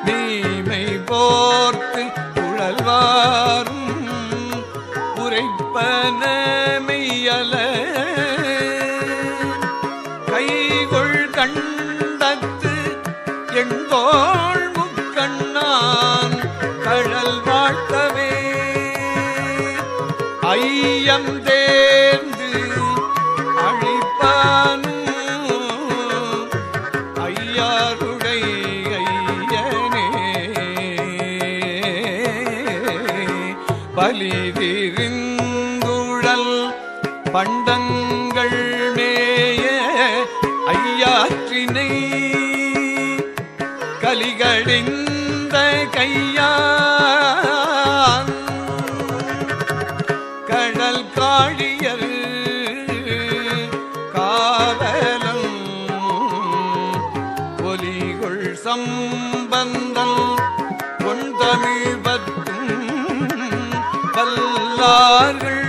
நீமை போர்த்து உழல்வாரும் உரைப்பன மெய்யல கைகொள் கண்டத்து எண்கோள் முக்கண்ணான் கழல் வாழ்த்தவே ஐயம் தேர்ந்து அழிப்பானும் ஐயாருடை ஐயனே பலிதிருந்துழல் பண்டங்கள் மேய ஐயாற்றினை கலிகடிந்த கையான் கடல் காழியர் காவலம் ஒலிகொள் சம்பந்தல் பொன்தமிழ் பத்தும் வல்லார்கள்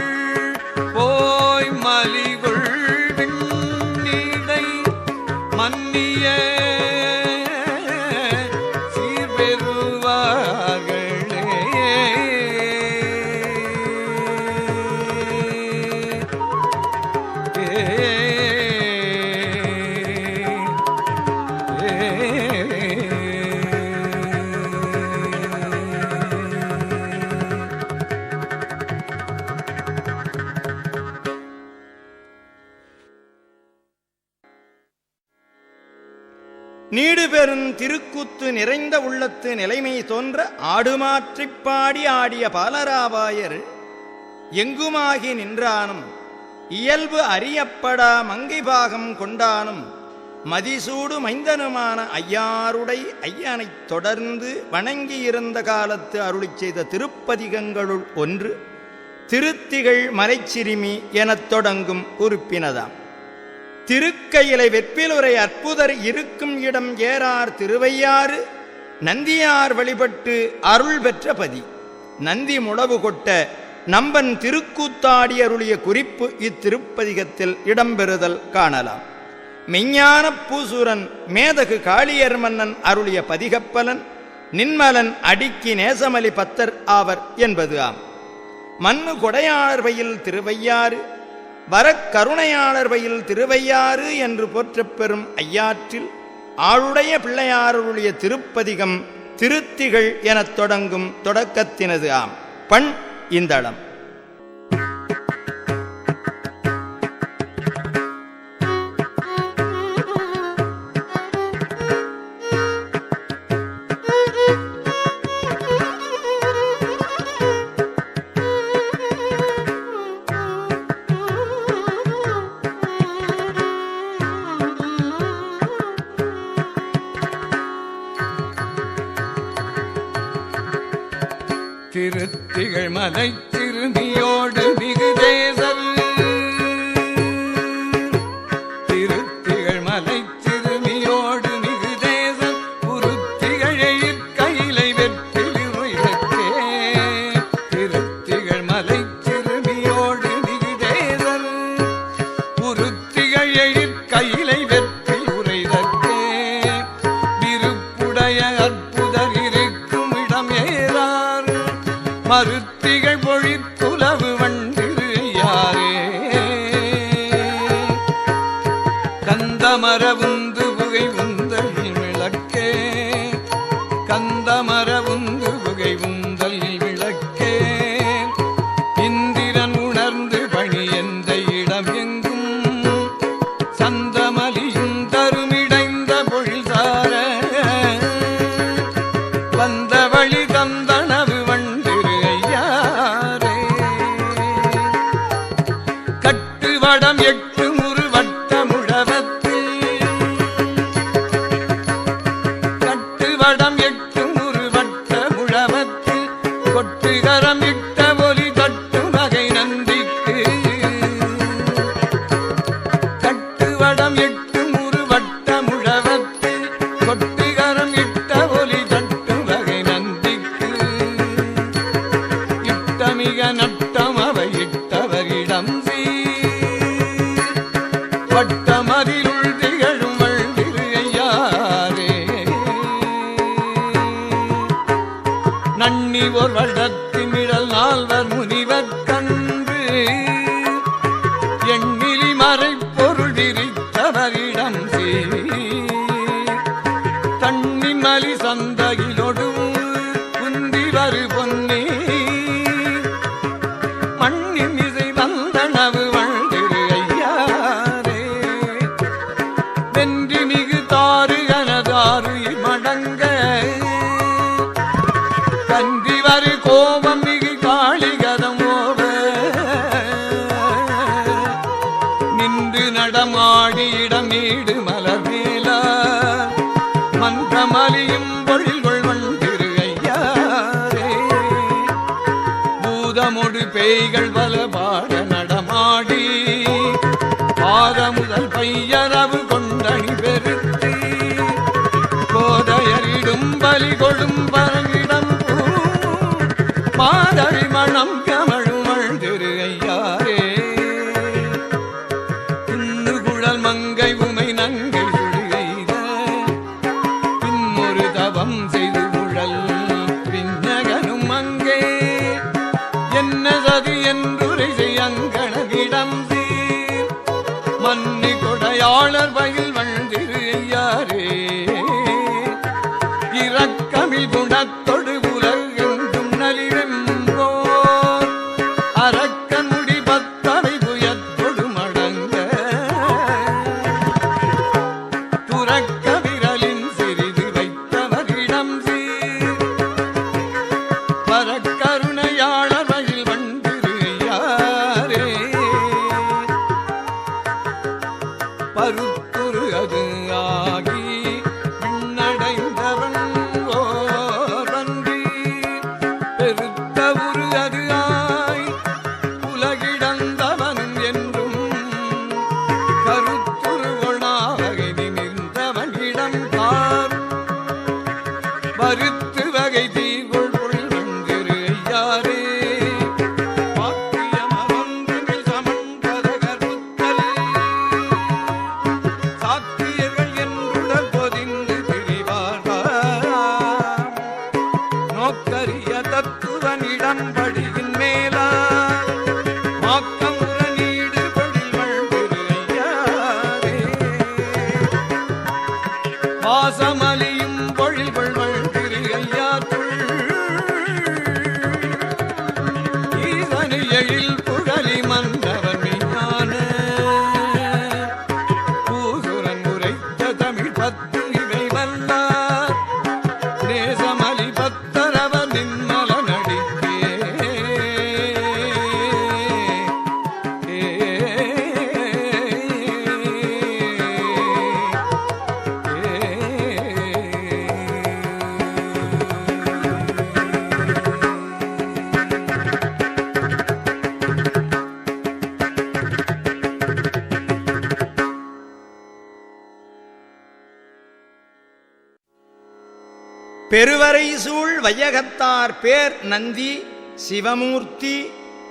போய் மலிகொள் விண்ணீடை மன்னிய நீடு பெறும் திருக்கூத்து நிறைந்த உள்ளத்து நிலைமை தோன்ற ஆடுமாற்றிப் பாடி ஆடிய பாலராவாயர் எங்குமாகி நின்றானும் இயல்பு அறியப்படா மங்கை பாகம் கொண்டானும் மதிசூடு மைந்தனுமான ஐயாருடை ஐயனைத் தொடர்ந்து வணங்கியிருந்த காலத்து அருளிச் செய்த திருப்பதிகங்களுள் ஒன்று திருத்திகள் மலைச்சிறுமி எனத் தொடங்கும் உறுப்பினதாம். திருக்கையிலை வெற்பிலுரை அற்புதர் இருக்கும் இடம் ஏறார் திருவையாறு நந்தியார் வழிபட்டு அருள் பெற்ற பதி. நந்தி முழவு கொட்ட நம்பன் திருக்கூத்தாடி அருளிய குறிப்பு இத்திருப்பதிகத்தில் இடம்பெறுதல் காணலாம். மெஞ்ஞான பூசூரன் மேதகு காளியர் மன்னன் அருளிய பதிகப்பலன் நின்மலன் அடிக்கி நேசமலி பத்தர் ஆவர் என்பது ஆம். மண்ணு கொடையாளர் வயில் திருவையாறு வரக்கருணையாளர் வயில் திருவையாறு என்று போற்றப் பெறும் ஐயாற்றில் ஆளுடைய பிள்ளையாருடைய திருப்பதிகம் திருத்திகள் எனத் தொடங்கும் தொடக்கத்தினது ஆம். பண் இந்தளம். திருத்திகள் மலை திருமியோடு மிகுதேசர் திருத்திகள் மலை திருமியோடு மிகுதேசர் உருத்திகழையிற் கையிலை வெற்றிலுரைக்கே திருத்திகள் மலை திருமியோடு மிகுதேசர் உருத்திகழையிற் கையிலை வெற்றி உரைதற்கே விருப்புடைய அற்புதர் இருக்கும் இடம் ஏறார் மருத்திகள் பொழிப்புலவு வண்டிரு யாரே கந்தமர உந்து புகை உந்தல் விளக்கே கந்தமர உந்து புகை உந்தல் விளக்கே இந்திரன் உணர்ந்து பணி எந்த இடம் எங்கும் சந்தமலியும் தருமிடைந்த பொழில் சார வந்த வழி தந்தனவு வண்டிரு ஐயாரே கொட்டுகரம் இட்ட ஒலி தட்டு வகை நந்திக்கு கட்டுவடம் எட்டு முறு வட்ட முழவத்து கொட்டுகரம் இட்ட ஒலி தட்டு வகை நந்திக்கு இட்டமிக நட்டம் அவை இட்டவரிடம் வட்டமதிலுள் திகழும் வள்ளிரு ஐயாரே நன்னி ஓர் வடத்திமிழல் நால்வர் முனிவர் கன்று எண்ணிலி மறை பொருள் விரித்தவரிடம் தண்ணி மலி சந்தகிலொடும் குந்தி வரு பொன்னி மண்ணி மிசை வந்தனவு வள்ளிரு ஐயாரே வென்றி மிகு தாரு கனதாரு மடங்க கன்றி வரு கோபம் மிகு காளிகதம் ஓவ நின்று நடமாடி இடமீடு மலர் மேல மன்றமலியும் பொழில்கொள் வள்ளிரு ஐயாரே பூதமொடு பேய்கள் பல பாட நடமாடி பாத முதல் பையரவு கொண்டணி பெருத்தி கோதையரிடும் பலி கொடும் பரங்கிடம் மாதவி மணம் கமழும் வள்ளிரு ஐயாரே இன்னு குழல் மங்கை உமை நங்கை சுடுகைத பின்னொரு தவம் செய்து குழல் பின்னகனும் அங்கே என்ன சதி என்றுரை செய்யங்கணவிடம் சீர் மன்னி கொடையாளர் பயில் வள்ளிரு ஐயாரே இரக்கமில் குணத்தொடு உலகெங்கும் நலிவெம்போர் அரக்கன் முடி பத்தவை புயத்தொடு மடங்க துறக்க விரலின் சிறிது வைத்தவரிடம் சீர் பரக்கருணையாளர் வயில் வள்ளிரு ஐயாரே பருத்துரு அது ஆகி விண்ணடைந்தவன் ஓரன்றி பெருத்த உரு அது ஆய் உலகிடந்தவன் என்றும் கருத்துரு ஒணாவகை நிமிர்ந்தவனிடம் கார் வருத்து வகை தீர்கொள் பொருள் வள்ளிரு ஐயாரே வாக்கியமொன்றுமில் சமன்பத கருத்தல் சாக்கியர்கள் என்றுடல் பொதிந்து திரிவார் நோக்கரிய தத்துவனிடம் படியின் மேலா மாக்கமுற நீடு பொழில் வள்ளிரு ஐயாரே வாசமலியும் பொழில்கொள் வள்ளிரு ஐயாத்துள் ஈசனு எழில் புகழி மன்னவன் மெய்ஞான பூசுரன் உரைத்த தமிழ் பத்து இவை வல்லார் நேசமலி பத்தரவர் நின்மல நடிக்கே பெருவரை சூழ் வையகத்தார் பேர் நந்தி சிவமூர்த்தி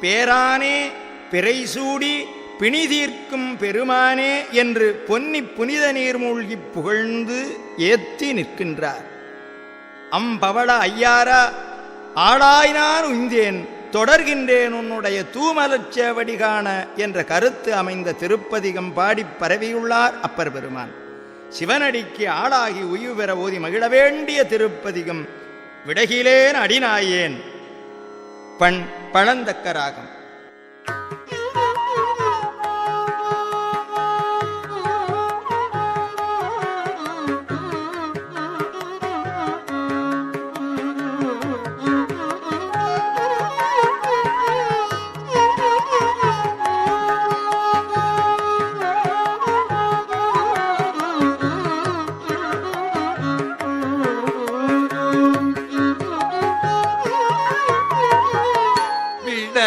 பேரானே பிறைசூடி பிணிதீர்க்கும் பெருமானே என்று பொன்னி புனித நீர் மூழ்கிப் புகழ்ந்து ஏத்தி நிற்கின்றார். அம்பவள ஐயாரா, ஆளாய்னான் உய்ந்தேன் தொடர்கின்றேன் உன்னுடைய தூமலச் சேவடி காண என்ற கருத்து அமைந்த திருப்பதிகம் பாடிப் பரவியுள்ளார் அப்பர் பெருமான். சிவனடிக்கு ஆளாகி உய்வு பெற ஓதி மகிழ வேண்டிய திருப்பதிகம் விடகிலேன் அடிநாயேன். பண் பழந்தக்க ராகம்.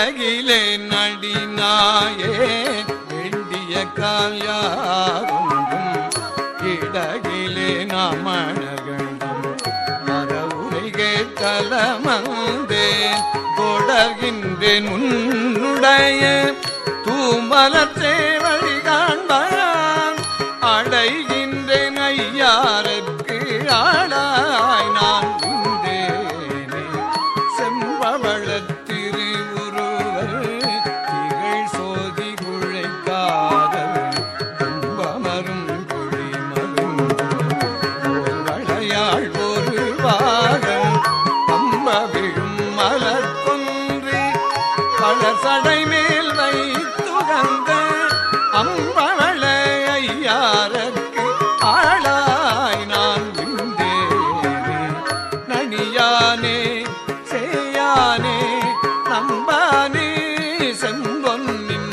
விடகிலே நடினாயே வேண்டிய கால் யாருந்தும் இடகிலே நாமணர்களும் மரவுரைகே தலமந்தேன் தொடர்கின்றேன் உன்னுடைய தூமலத்தே வழி காண்பான் அடைகின்றேன் ஐயாருக்கு ஆளாய் நான் உண்டேனே செம்பவளத் திருவுருவர் திகழ் சோதி குழைக்காதவர் கும்பமரும் குழிமரும் வளையாள் ஒரு வாகன் அம்ப விழும் மலர் கொன்றி பலர் சடை மேல் வைத்துகந்த அம்பவள ஐயாரற்கு ஆளாய் நான் விண்டேனே நனியானே சேயானே நம்பானே செம்பொன்னின்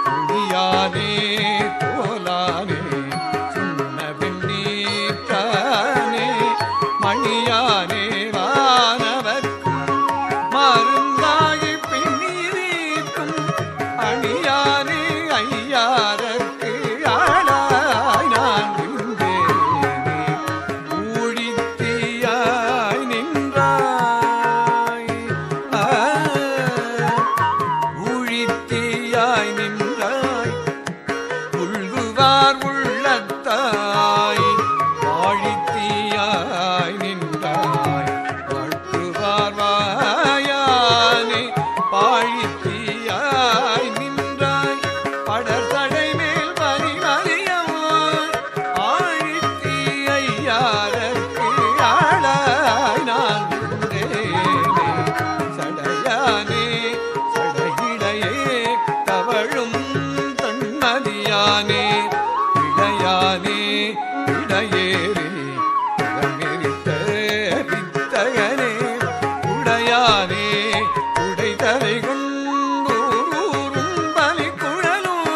குடியானே தோலானே சுண்ண வெண்ணீற்றானே மணியானே வானவர்க்கும் மருந்தாகி பின்னீரிக்கும் அணியானே ஐயாரற்கு ஆளாய் நான் விண்டேனே ஊழித்தீயாய் நின்றாய் ஊழித்தீயாய் நின்றாய் உள்குவார் உள்ளத்தாய் வாழித்தீயாய் நின்றாய் வாழ்த்துவார் வாயானே பாழித்தீயாய் நின்றாய் படர் தடை மேல் பரிமறியவாய் ஆழித்தீ ஐயாரற்கு ஆளாய் நான் உண்டேனே சடையானே சடையிடையே தவழும் தன்மதியானே இடையானே இடையேறி இளமெரித்த வித்தகனே உடையானே உடைதலை கொண்டூரும் பலி குழலும்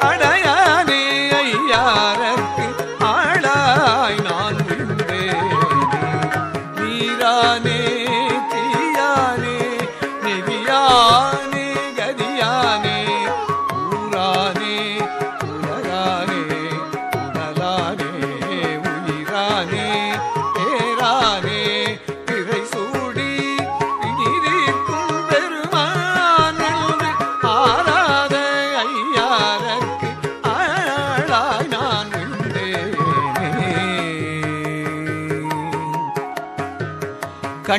அடையானே ஐயாரற்கு ஆளாய் நான் விண்டேனே நீரானே தீயானே நெறியானே கதியானே ஊரானே உலகானே உடலானே உயிரானே பேரானே பிறை சூடி பிடிதீர்க்கும் பெருமான் என்று ஆராத ஐயாரற்கு ஆளாய் நான் விண்டேனே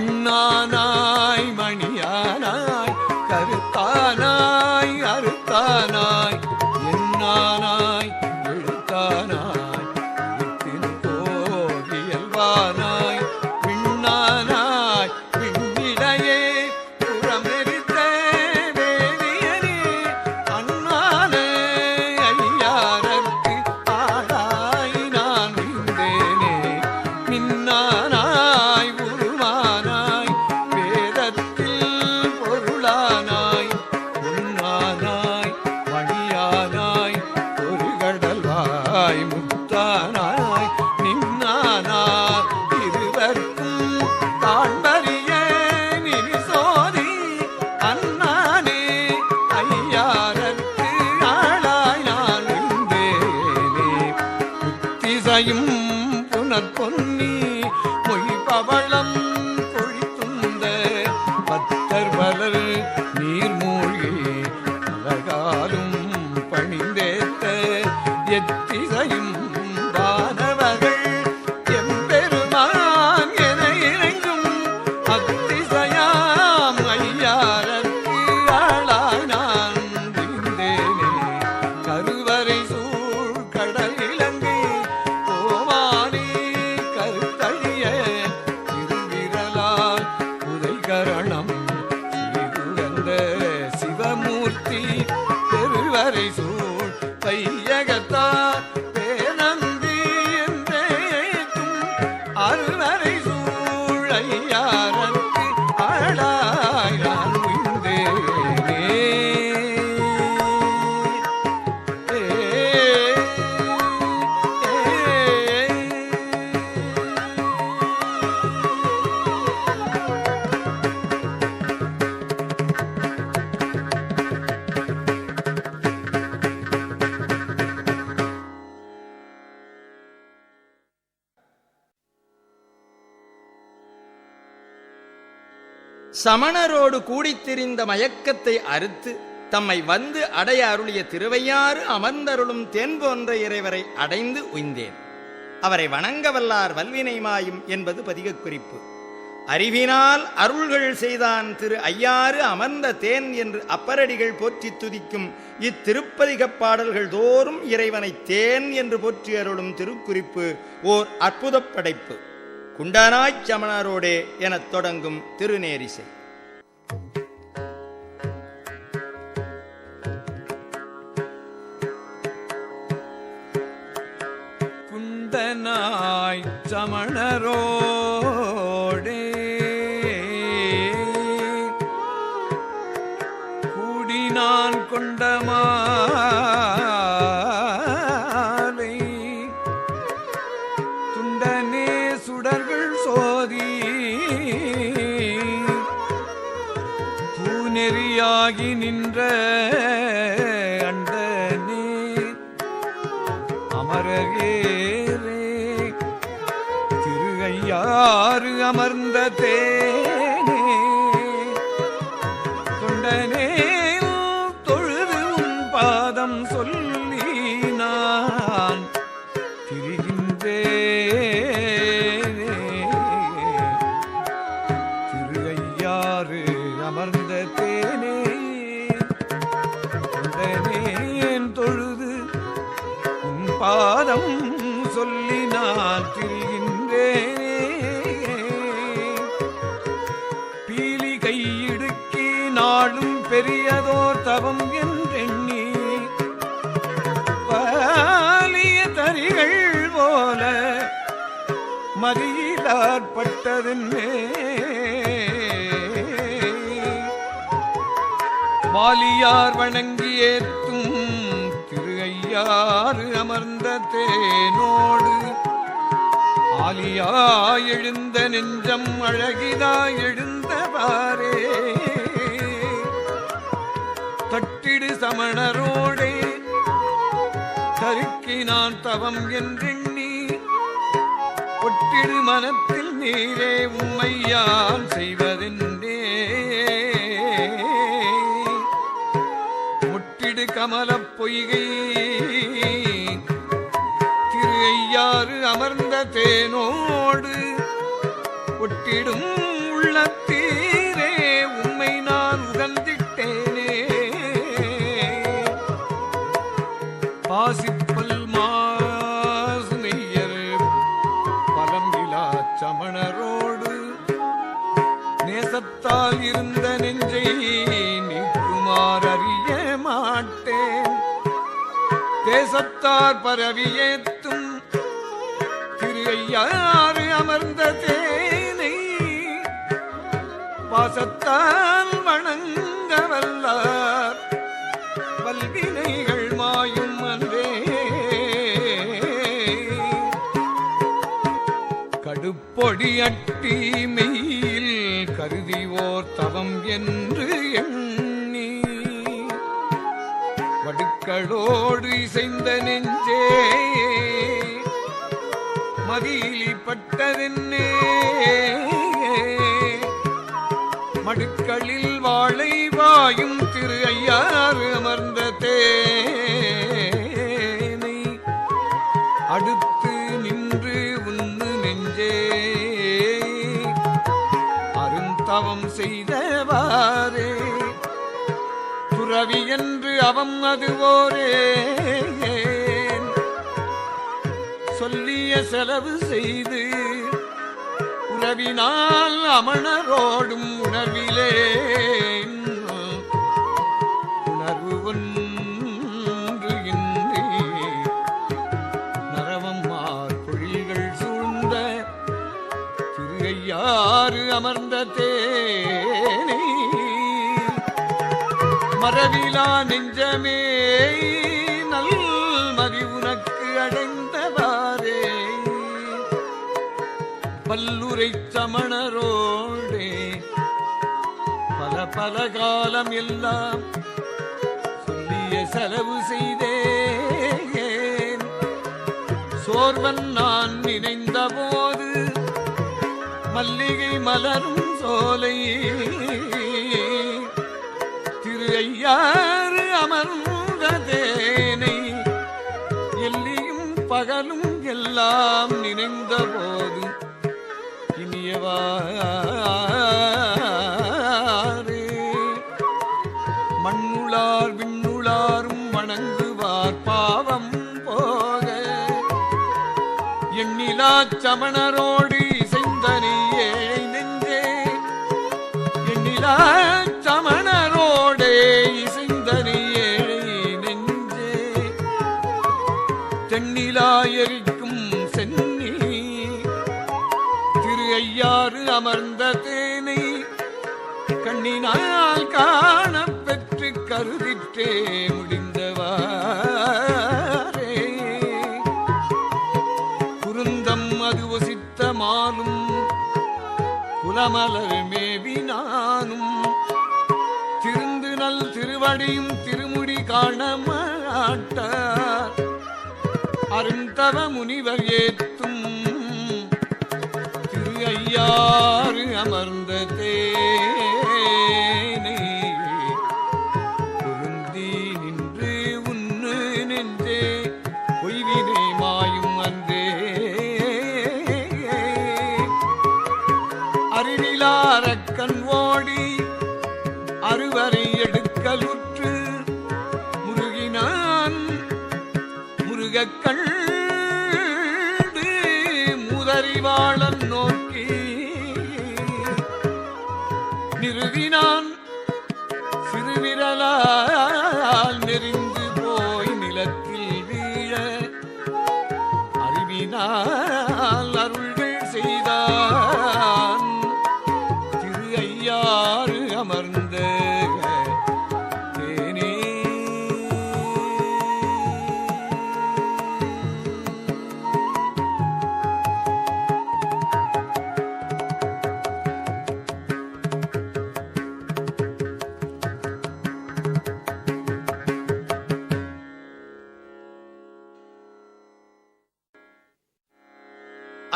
கண்ணானாய் மணியானாய் கருத்தானாய் அறுத்தானாய் என்னானாய் எழுத்தானாய் எழுத்தின் கோவியல்வானாய் விண்ணானாய் விண்ணிடையே புறமெரித்த வேதியனே அண்ணான ஐயாரற்கு ஆளாய் நான் விண்டேனே மின்னானாய் உருமானாய் வேதத்தில் பொருளானாய் பொன்னானாய் மணியானாய் ஒரு கடல்வாய் முத்தானாய் நின்னானாய் இருவர்க்கும் காண்பறிய நிரிசோதி அண்ணானே ஐயாரற்கு ஆளாய் நான் விண்டேனே புத்திசையும் புனற்பொன்னி மொய்பவளம் கொழித்துந்த பத்தர் பலர் நீர்மூழ்கி அழகாலும் பணிந்தேத்த எத்திசையும் வானவர்கள் எம்பெருமான் என இறங்கும் அத்திசையாம் ஐயாரற்கு ஆளாய் நான் விண்டேனே கருவறை சூழ் கடல் இலங்கை கோமானி கருத்தழிய திருவிரலால் உதைகரணம் ஸ்ரீகுகந்த சிவமூர்த்தி பெருவரை சூழ் பையகத்தார் பேனந்தி என்றேக்கும் அருவரை சூழ் ஐயாரற்கு ஆளாய் நான் விண்டேனே சமணரோடு கூடித்திரிந்த மயக்கத்தை அறுத்து தம்மை வந்து அடைய அருளிய திருவையாறு அமர்ந்தருளும் தேன் போன்ற இறைவரை அடைந்து உய்ந்தேன். அவரை வணங்க வல்லார் வல்வினை மாயும் என்பது பதிகக் குறிப்பு. அறிவினால் அருள்கள் செய்தான் திரு ஐயாறு அமர்ந்த தேன் என்று அப்பரடிகள் போற்றி துதிக்கும் இத்திருப்பதிகப் பாடல்கள் தோறும் இறைவனை தேன் என்று போற்றி அருளும் திருக்குறிப்பு ஓர் அற்புதப் படைப்பு. குண்டனாய்ச் சமணரோடே எனத் தொடங்கும் திருநேரிசை. குண்டனாய் சமணரோடே கூடி நான் கொண்ட மாலை துண்டனே சுடர்கள் சோதி தூநெறியாகி நின்ற அண்டனே அமரகேரே திருகையாறு அமர்ந்த தேனே தொண்டனே தொழுது உன் பாதம் சொல்லி நான் திரிகின்றேனே. திருகையாறு அமர்ந்த தேனே தொண்டனேன் தொழுது உன் பாதம் சொல்லி நான் திரிகின்றேனே. பீலி கையிடுக்கி நாளும் பெரியதோர் தவம் என்றெண்ணி பாலிய தரிகள் போல மதியிலாற்பட்டதென்னே. வாலியார் வணங்கி ஏத்தும் திருஐயாறு அமர்ந்த தேனோடு ஆலியாய் எழுந்த நெஞ்சம் அழகிதாய் எழுந்தவாறே தட்டிடு சமணரோடே தருக்கினான் தவம் என்றெண்ணி ஒட்டிடு மனத்தில் நீரே உம்மையான் செய்வதென்றே. முட்டிடு கமலப் பொய்கை திரு ஐயாறு அமர்ந்த தேனோடு ஒட்டிடும் உள்ளத்தீரே உம்மை நான் உகந்திட்டேனே. பாசிப்பல் மாசுமையர் பலம்பிலா சமணரோடு நேசத்தால் இருந்த நெஞ்சை நீக்குமாறு அறிய மாட்டேன். தேசத்தார் பரவியேத்தும் திரு ஐயாறு அமர்ந்த தேனை பாசத்தால் வணங்க வல்லார் வல்வினைகள் மாயும் அன்றே. கடுப்பொடி அட்டி மெய்யில் கருதிவோர் தவம் என்று எண்ணி வடுக்களோடு இசைந்த நெஞ்சே மதியிலிப்பட்டதென்னே. மடுக்களில் வாழை வாயும் திரு ஐயாறு அமர்ந்த தேனை அடுத்து நின்று உன்னு நெஞ்சே அருந்தவம் செய்தவாறே துறவி என்று அவம் அதுவோரே சொல்லிய செலவு செய்து உறவினால் அமணரோடும் உணர்விலே உணர்வு ஒன்று இன்றி நரவம் மார்பொழில்கள் சூழ்ந்த திரு ஐயாறு அமர்ந்த தேனை மரவிலா நெஞ்சமே நல் மதி உனக்கு அடைந்தவாறே பல்லுரை சமணரோடே பல பல காலம் எல்லாம் சொல்லிய செலவு செய்தேன். சோர்வன் நான் நினைந்த போது மல்லிகை மலரும் சோலை ஐயாறு அமர்ந்த தேனை எல்லியும் பகலும் எல்லாம் நினைந்த போது இனியவாறு மண்ணுளார் விண்ணுளாரும் வணங்குவார் பாவம் போக எண்ணிலா சமணரோடு இசைந்தனை ஏழை நெஞ்சே எண்ணிலா சமணரோடே இசைந்தனை ஏழை நெஞ்சே தென்னிலா எரிக்கும் சென்னி திரு ஐயாறு அமர்ந்த தேனை கண்ணினால் காண பெற்று கருதிற்றே முடிந்தவாரே குருந்தம் அது ஒசித்த மாலும் குலமலர் மேவினானும் திருந்து நல் திருவடியும் திருமுடி காண மாட்டார் அருந்தவ முனிவர் ஏத்தும் திரு ஐயாறு அமர்ந்த தேனை பொருந்தி நின்று உன்னு நெஞ்சே பொய்வினை மாயும் அன்றே அறிவிலாரக்கண் ஓடி அறுவரை எடுக்கலுற்று முருகினான் முருகக்கண் முதறிவாளன் நோக்கி நிறுவினான் சிறுவிரலால் நெறிந்து போய் நிலத்தில் வீழ அறிவினால் அருள்கள் செய்தான் திரு ஐயாறு அமர்ந்த தேனே.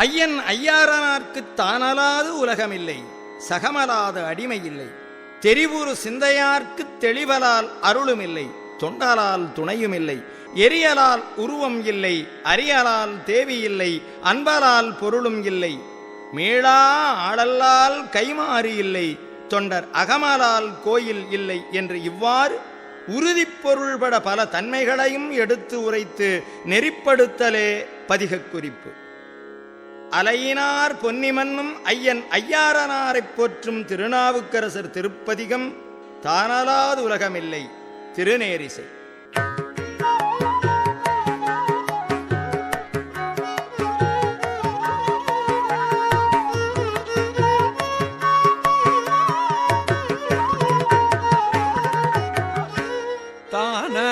ஐயன் ஐயாரனார்க்குத் தானலாது உலகமில்லை, சகமலாத அடிமை இல்லை. தெரிவுறு சிந்தையார்க்குத் தெளிவலால் அருளுமில்லை, தொண்டலால் துணையுமில்லை. எரியலால் உருவம் இல்லை, அறியலால் தேவியில்லை, அன்பலால் பொருளும் இல்லை. மீளா ஆளல்லால் கைமாறி இல்லை, தொண்டர் அகமலால் கோயில் இல்லை என்று இவ்வாறு உறுதிப் பொருள்பட பல தன்மைகளையும் எடுத்து உரைத்து நெறிப்படுத்தலே பதிகக் குறிப்பு. அலையினார் பொன்னிமன்னும் ஐயன் ஐயாரனாரைப் போற்றும் திருநாவுக்கரசர் திருப்பதிகம் தானலாது உலகமில்லை. திருநேரிசை.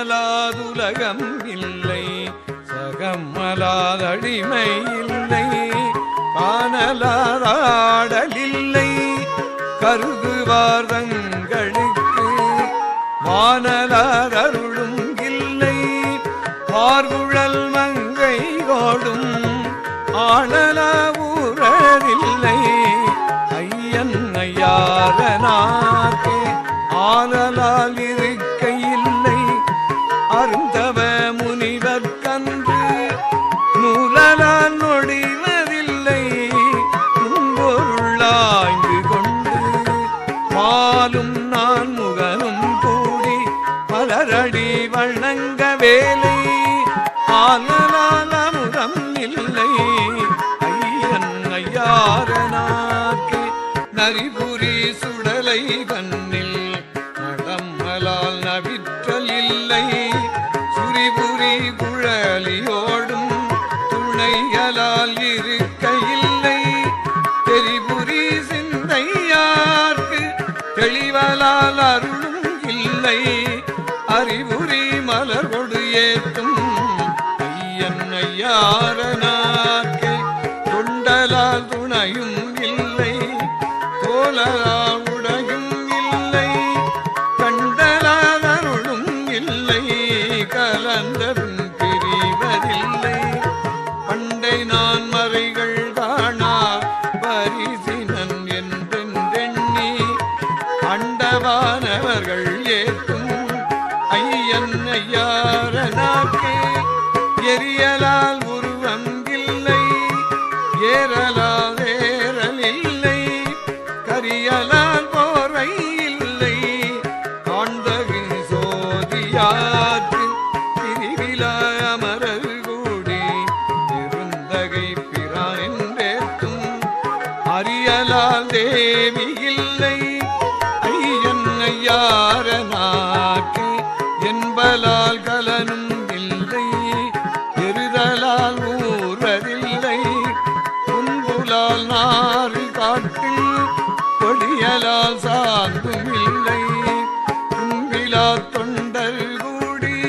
தானலாதுலகம் இல்லை, சகமலாதடிமை இல்லை, காணலாதாடலில்லை கருதுவார்தங்களுக்கு வானலாதருளும் இல்லை. பார்குழல் மங்கை கோடும் ஆளலா ஊரவில்லை. ஐயன் ஐயாரனார்க்கே ஆளலால் இருக்கையில்லை. அருந்தவ முனிவர்க்கன்று நூலலால் நொடிவதில்லை. நுண்பொருளாய்ந்து கொண்டு மாலும் நான் முகனும் கூடி பலரடி வணங்க வேலை. ஆலலால் அமுதம் இல்லை. ஐயன் ஐயாரனார்க்கே நரிபுரி சுடலை கண்ணில் நடம்மலால் நவிற்றல் இல்லை. சுரிபுரி குழலியோடும் துணைகளால் இருக்கையில்லை. தெரிபுரி சிந்தையார்க்கு தெளிவலால் அருளும் இல்லை. அறிவுரி மலர் கொடு ஏத்தும் ஐயன் ஐயாரனார்க்கே தொண்டலால் துணையும் இல்லை. தோலலால் உடையும் இல்லை. கண்டலால் அருளும் இல்லை. கலந்தரும் பிரிவதில்லை. பண்டை நான் மறைகள் காணா பரிசினன் என்றெண்ணி அண்டவானவர்கள் ஏற்றும் ஐயன்னையாரனாக்கே எரியலால் உருவம் இல்லை, ஏறலால் ஏறல் இல்லை, கரியலால் போரை இல்லை, காண்தகு சோதியாற்று பிரிவிலா அமரர் கூடி இருந்தகை பிரானென்றேத்தும் அரியலால் தேவி இல்லை, ஐயன் ஐயாரனாக்கு என்பலால் கலனும் இல்லை, எருதலால் ஊரதில்லை, கும்புலால் நாறு காட்டில் கொடியலால் சார்ந்தும் இல்லை, கும்பிலா தொண்டர் கூடி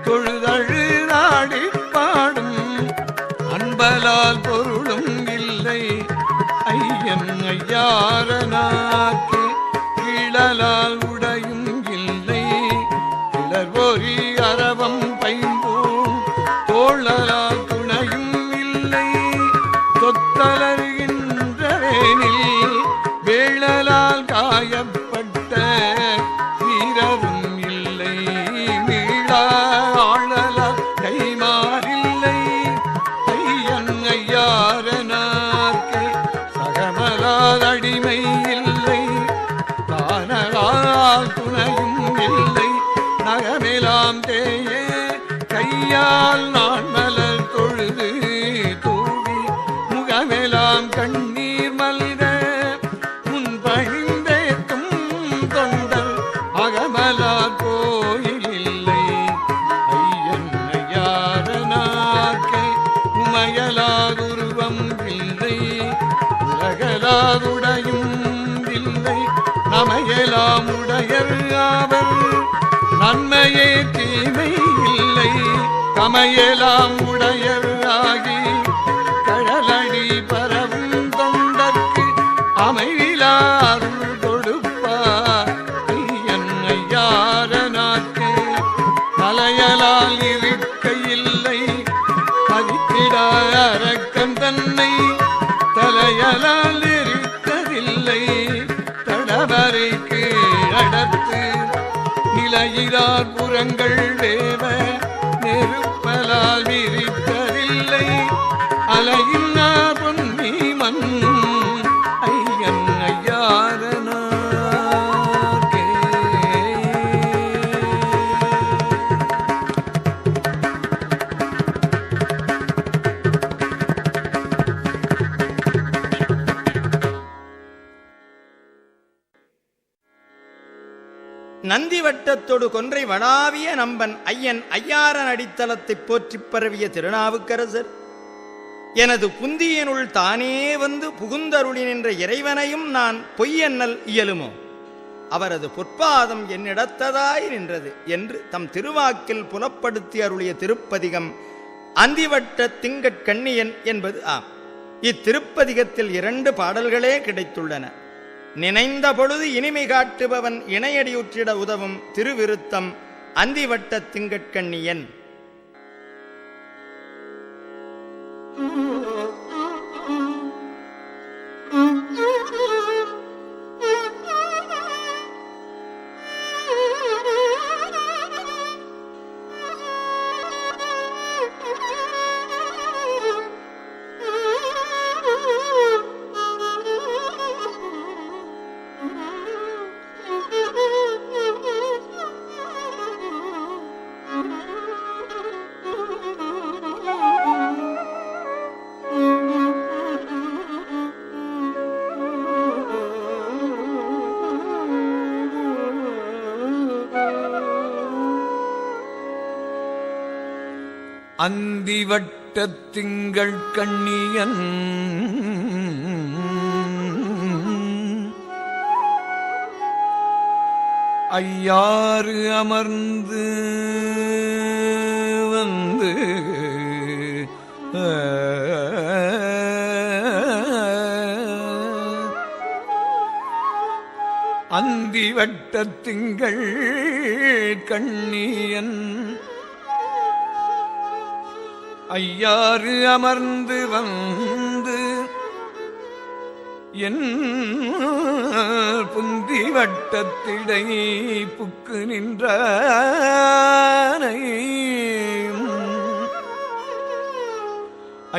தொழுதழு நாடி பாடும் அன்பலால் பொருளும் இல்லை, ஐயன் ஐயாரனாக்கு கீழலால் உடையும் இல்லை, கிளர்வொரி அரவம் பைம்பூம் தோழலால் துணையும் இல்லை, தொத்தலர்கின்றவேனில் வேளலால் காயப்பட்ட வீரரும் இல்லை, மீளா ஆளலால் கைமாறில்லை, ஐயன் ஐயாரனார்க்கு சகமலால் அடிமை இல்லை, தானலால் துணையும் இல்லை, நகமெலாம் தேயே கையால் நான் மலர் தொழுது தூவி முகமெலாம் கண்ணீர் மல்க முன்பழிந்தேத்தும் தொண்டர் அகமலார் கோயில் இல்லை, ஐயன் ஐயாரனார்க்கே உமையலாதுருவம் இல்லை, உலகலாதுடையும் இல்லை, நமையலாம் உடையர் ஆவர் நன்மையே தீமை இல்லை, கமையலாம் உடையர் ஆகி கழலடி பரவும் தொண்டற்கு அமைவிலாருள் கொடுப்பார், ஐயன் ஐயாரனாக்கு தலையலால் இருக்க இல்லை, மதித்திடா அரக்கன் தன்னை தலையலால் இருக்கவில்லை, தடவரை கீழடத்து நிலையிலார் புறங்கள் வேவ நெருப்பலால் விரித்ததில்லை, அலையினார் பொன்னி மண் ஐயன் ஐயாரனார்க்கே. நந்தி வட்டத்தொடு கொன்றை வடாவிய நம்பன் ஐயன் ஐயாரன் அடித்தளத்தைப் போற்றிப் பரவிய திருநாவுக்கரசர் எனது புந்தியனுள் தானே வந்து புகுந்தருளி நின்ற இறைவனையும் நான் பொய்யெண்ணல் இயலுமோ, அவரது பொற்பாதம் என்னிடத்ததாய் நின்றது என்று தம் திருவாக்கில் புலப்படுத்தி அருளிய திருப்பதிகம் அந்திவட்ட திங்கட்கண்ணியன் என்பது ஆம். இத்திருப்பதிகத்தில் 2 பாடல்களே கிடைத்துள்ளன. நினைந்த பொழுது இனிமை காட்டுபவன் இணையடியுற்றிட உதவும் திருவிருத்தம் அந்திவட்ட திங்கட்கண்ணியன். அந்திவட்டத் திங்கள் கண்ணியன் ஐயாறு அமர்ந்து வந்து அந்திவட்டத் திங்கள் கண்ணியன் ஐயாறு அமர்ந்து வந்து என் புந்தி வட்டத்திடை புக்கு நின்றானை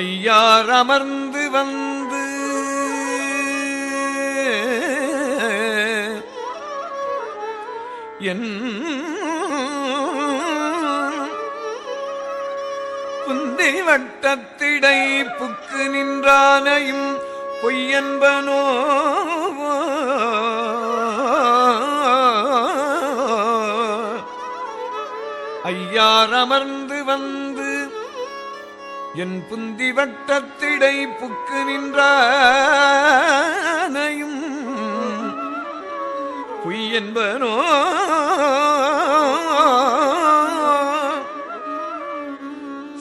ஐயார் அமர்ந்து வந்து என் புந்தி வட்டத்திடை புக்கு நின்றானையும் பொய்யன்பனோ ஐயார் அமர்ந்து வந்து என் புந்தி வட்டத்திடை புக்கு நின்றானையும் பொய்யன்பனோ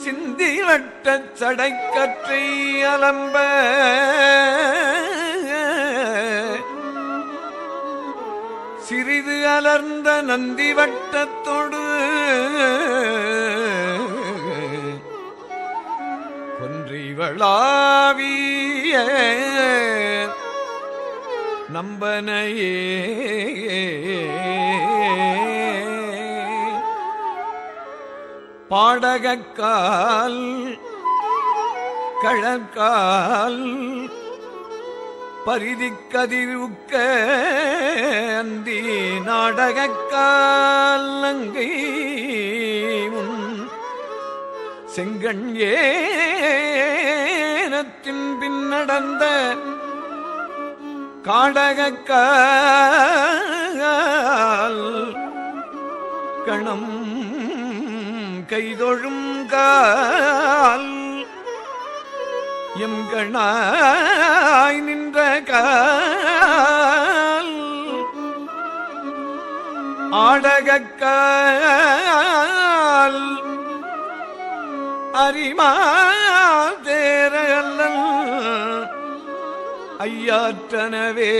சிந்தி வட்டச் சடைக்கற்றை அலம்ப சிறிது அலர்ந்த நந்தி வட்டத்தொடு கொன்றிவளாவிய நம்பனையே பாடகக்கால் கழற்கால் பரிதிக்கதிருக்க அந்தி நாடகக்கால் நங்கை உன் செங்கண் ஏனத்தின் பின் நடந்த காடகக்கால் கணம் கைதொழும் கால் எம்கணாய் நின்ற கால் ஆடகக்கால் அரிமா தேரல்லல் ஐயாற்றனவே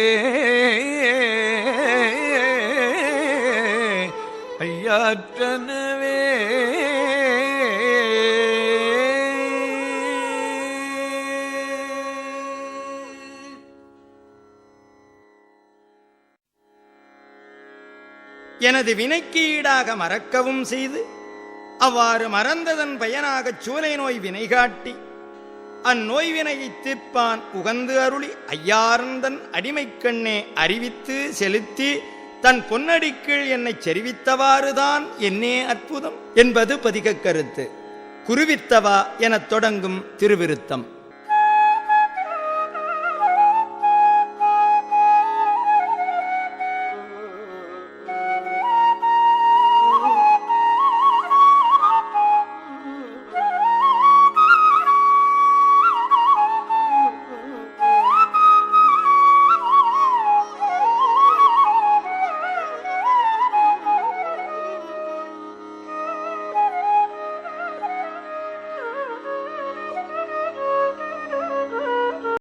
ஐயாற்றனவே எனது வினைக்கு ஈடாக மறக்கவும் செய்து அவ்வாறு மறந்ததன் பயனாகச் சூலை நோய் வினை காட்டி அந்நோய் வினையை தீர்ப்பான் உகந்து அருளி ஐயார்ந்தன் அடிமைக்கண்ணே அறிவித்து செலுத்தி தன் பொன்னடிக்கீழ் என்னைச் செறிவித்தவாறுதான் என்னே அற்புதம் என்பது பதிகக் கருத்து. குருவித்தவா எனத் தொடங்கும் திருவிருத்தம்.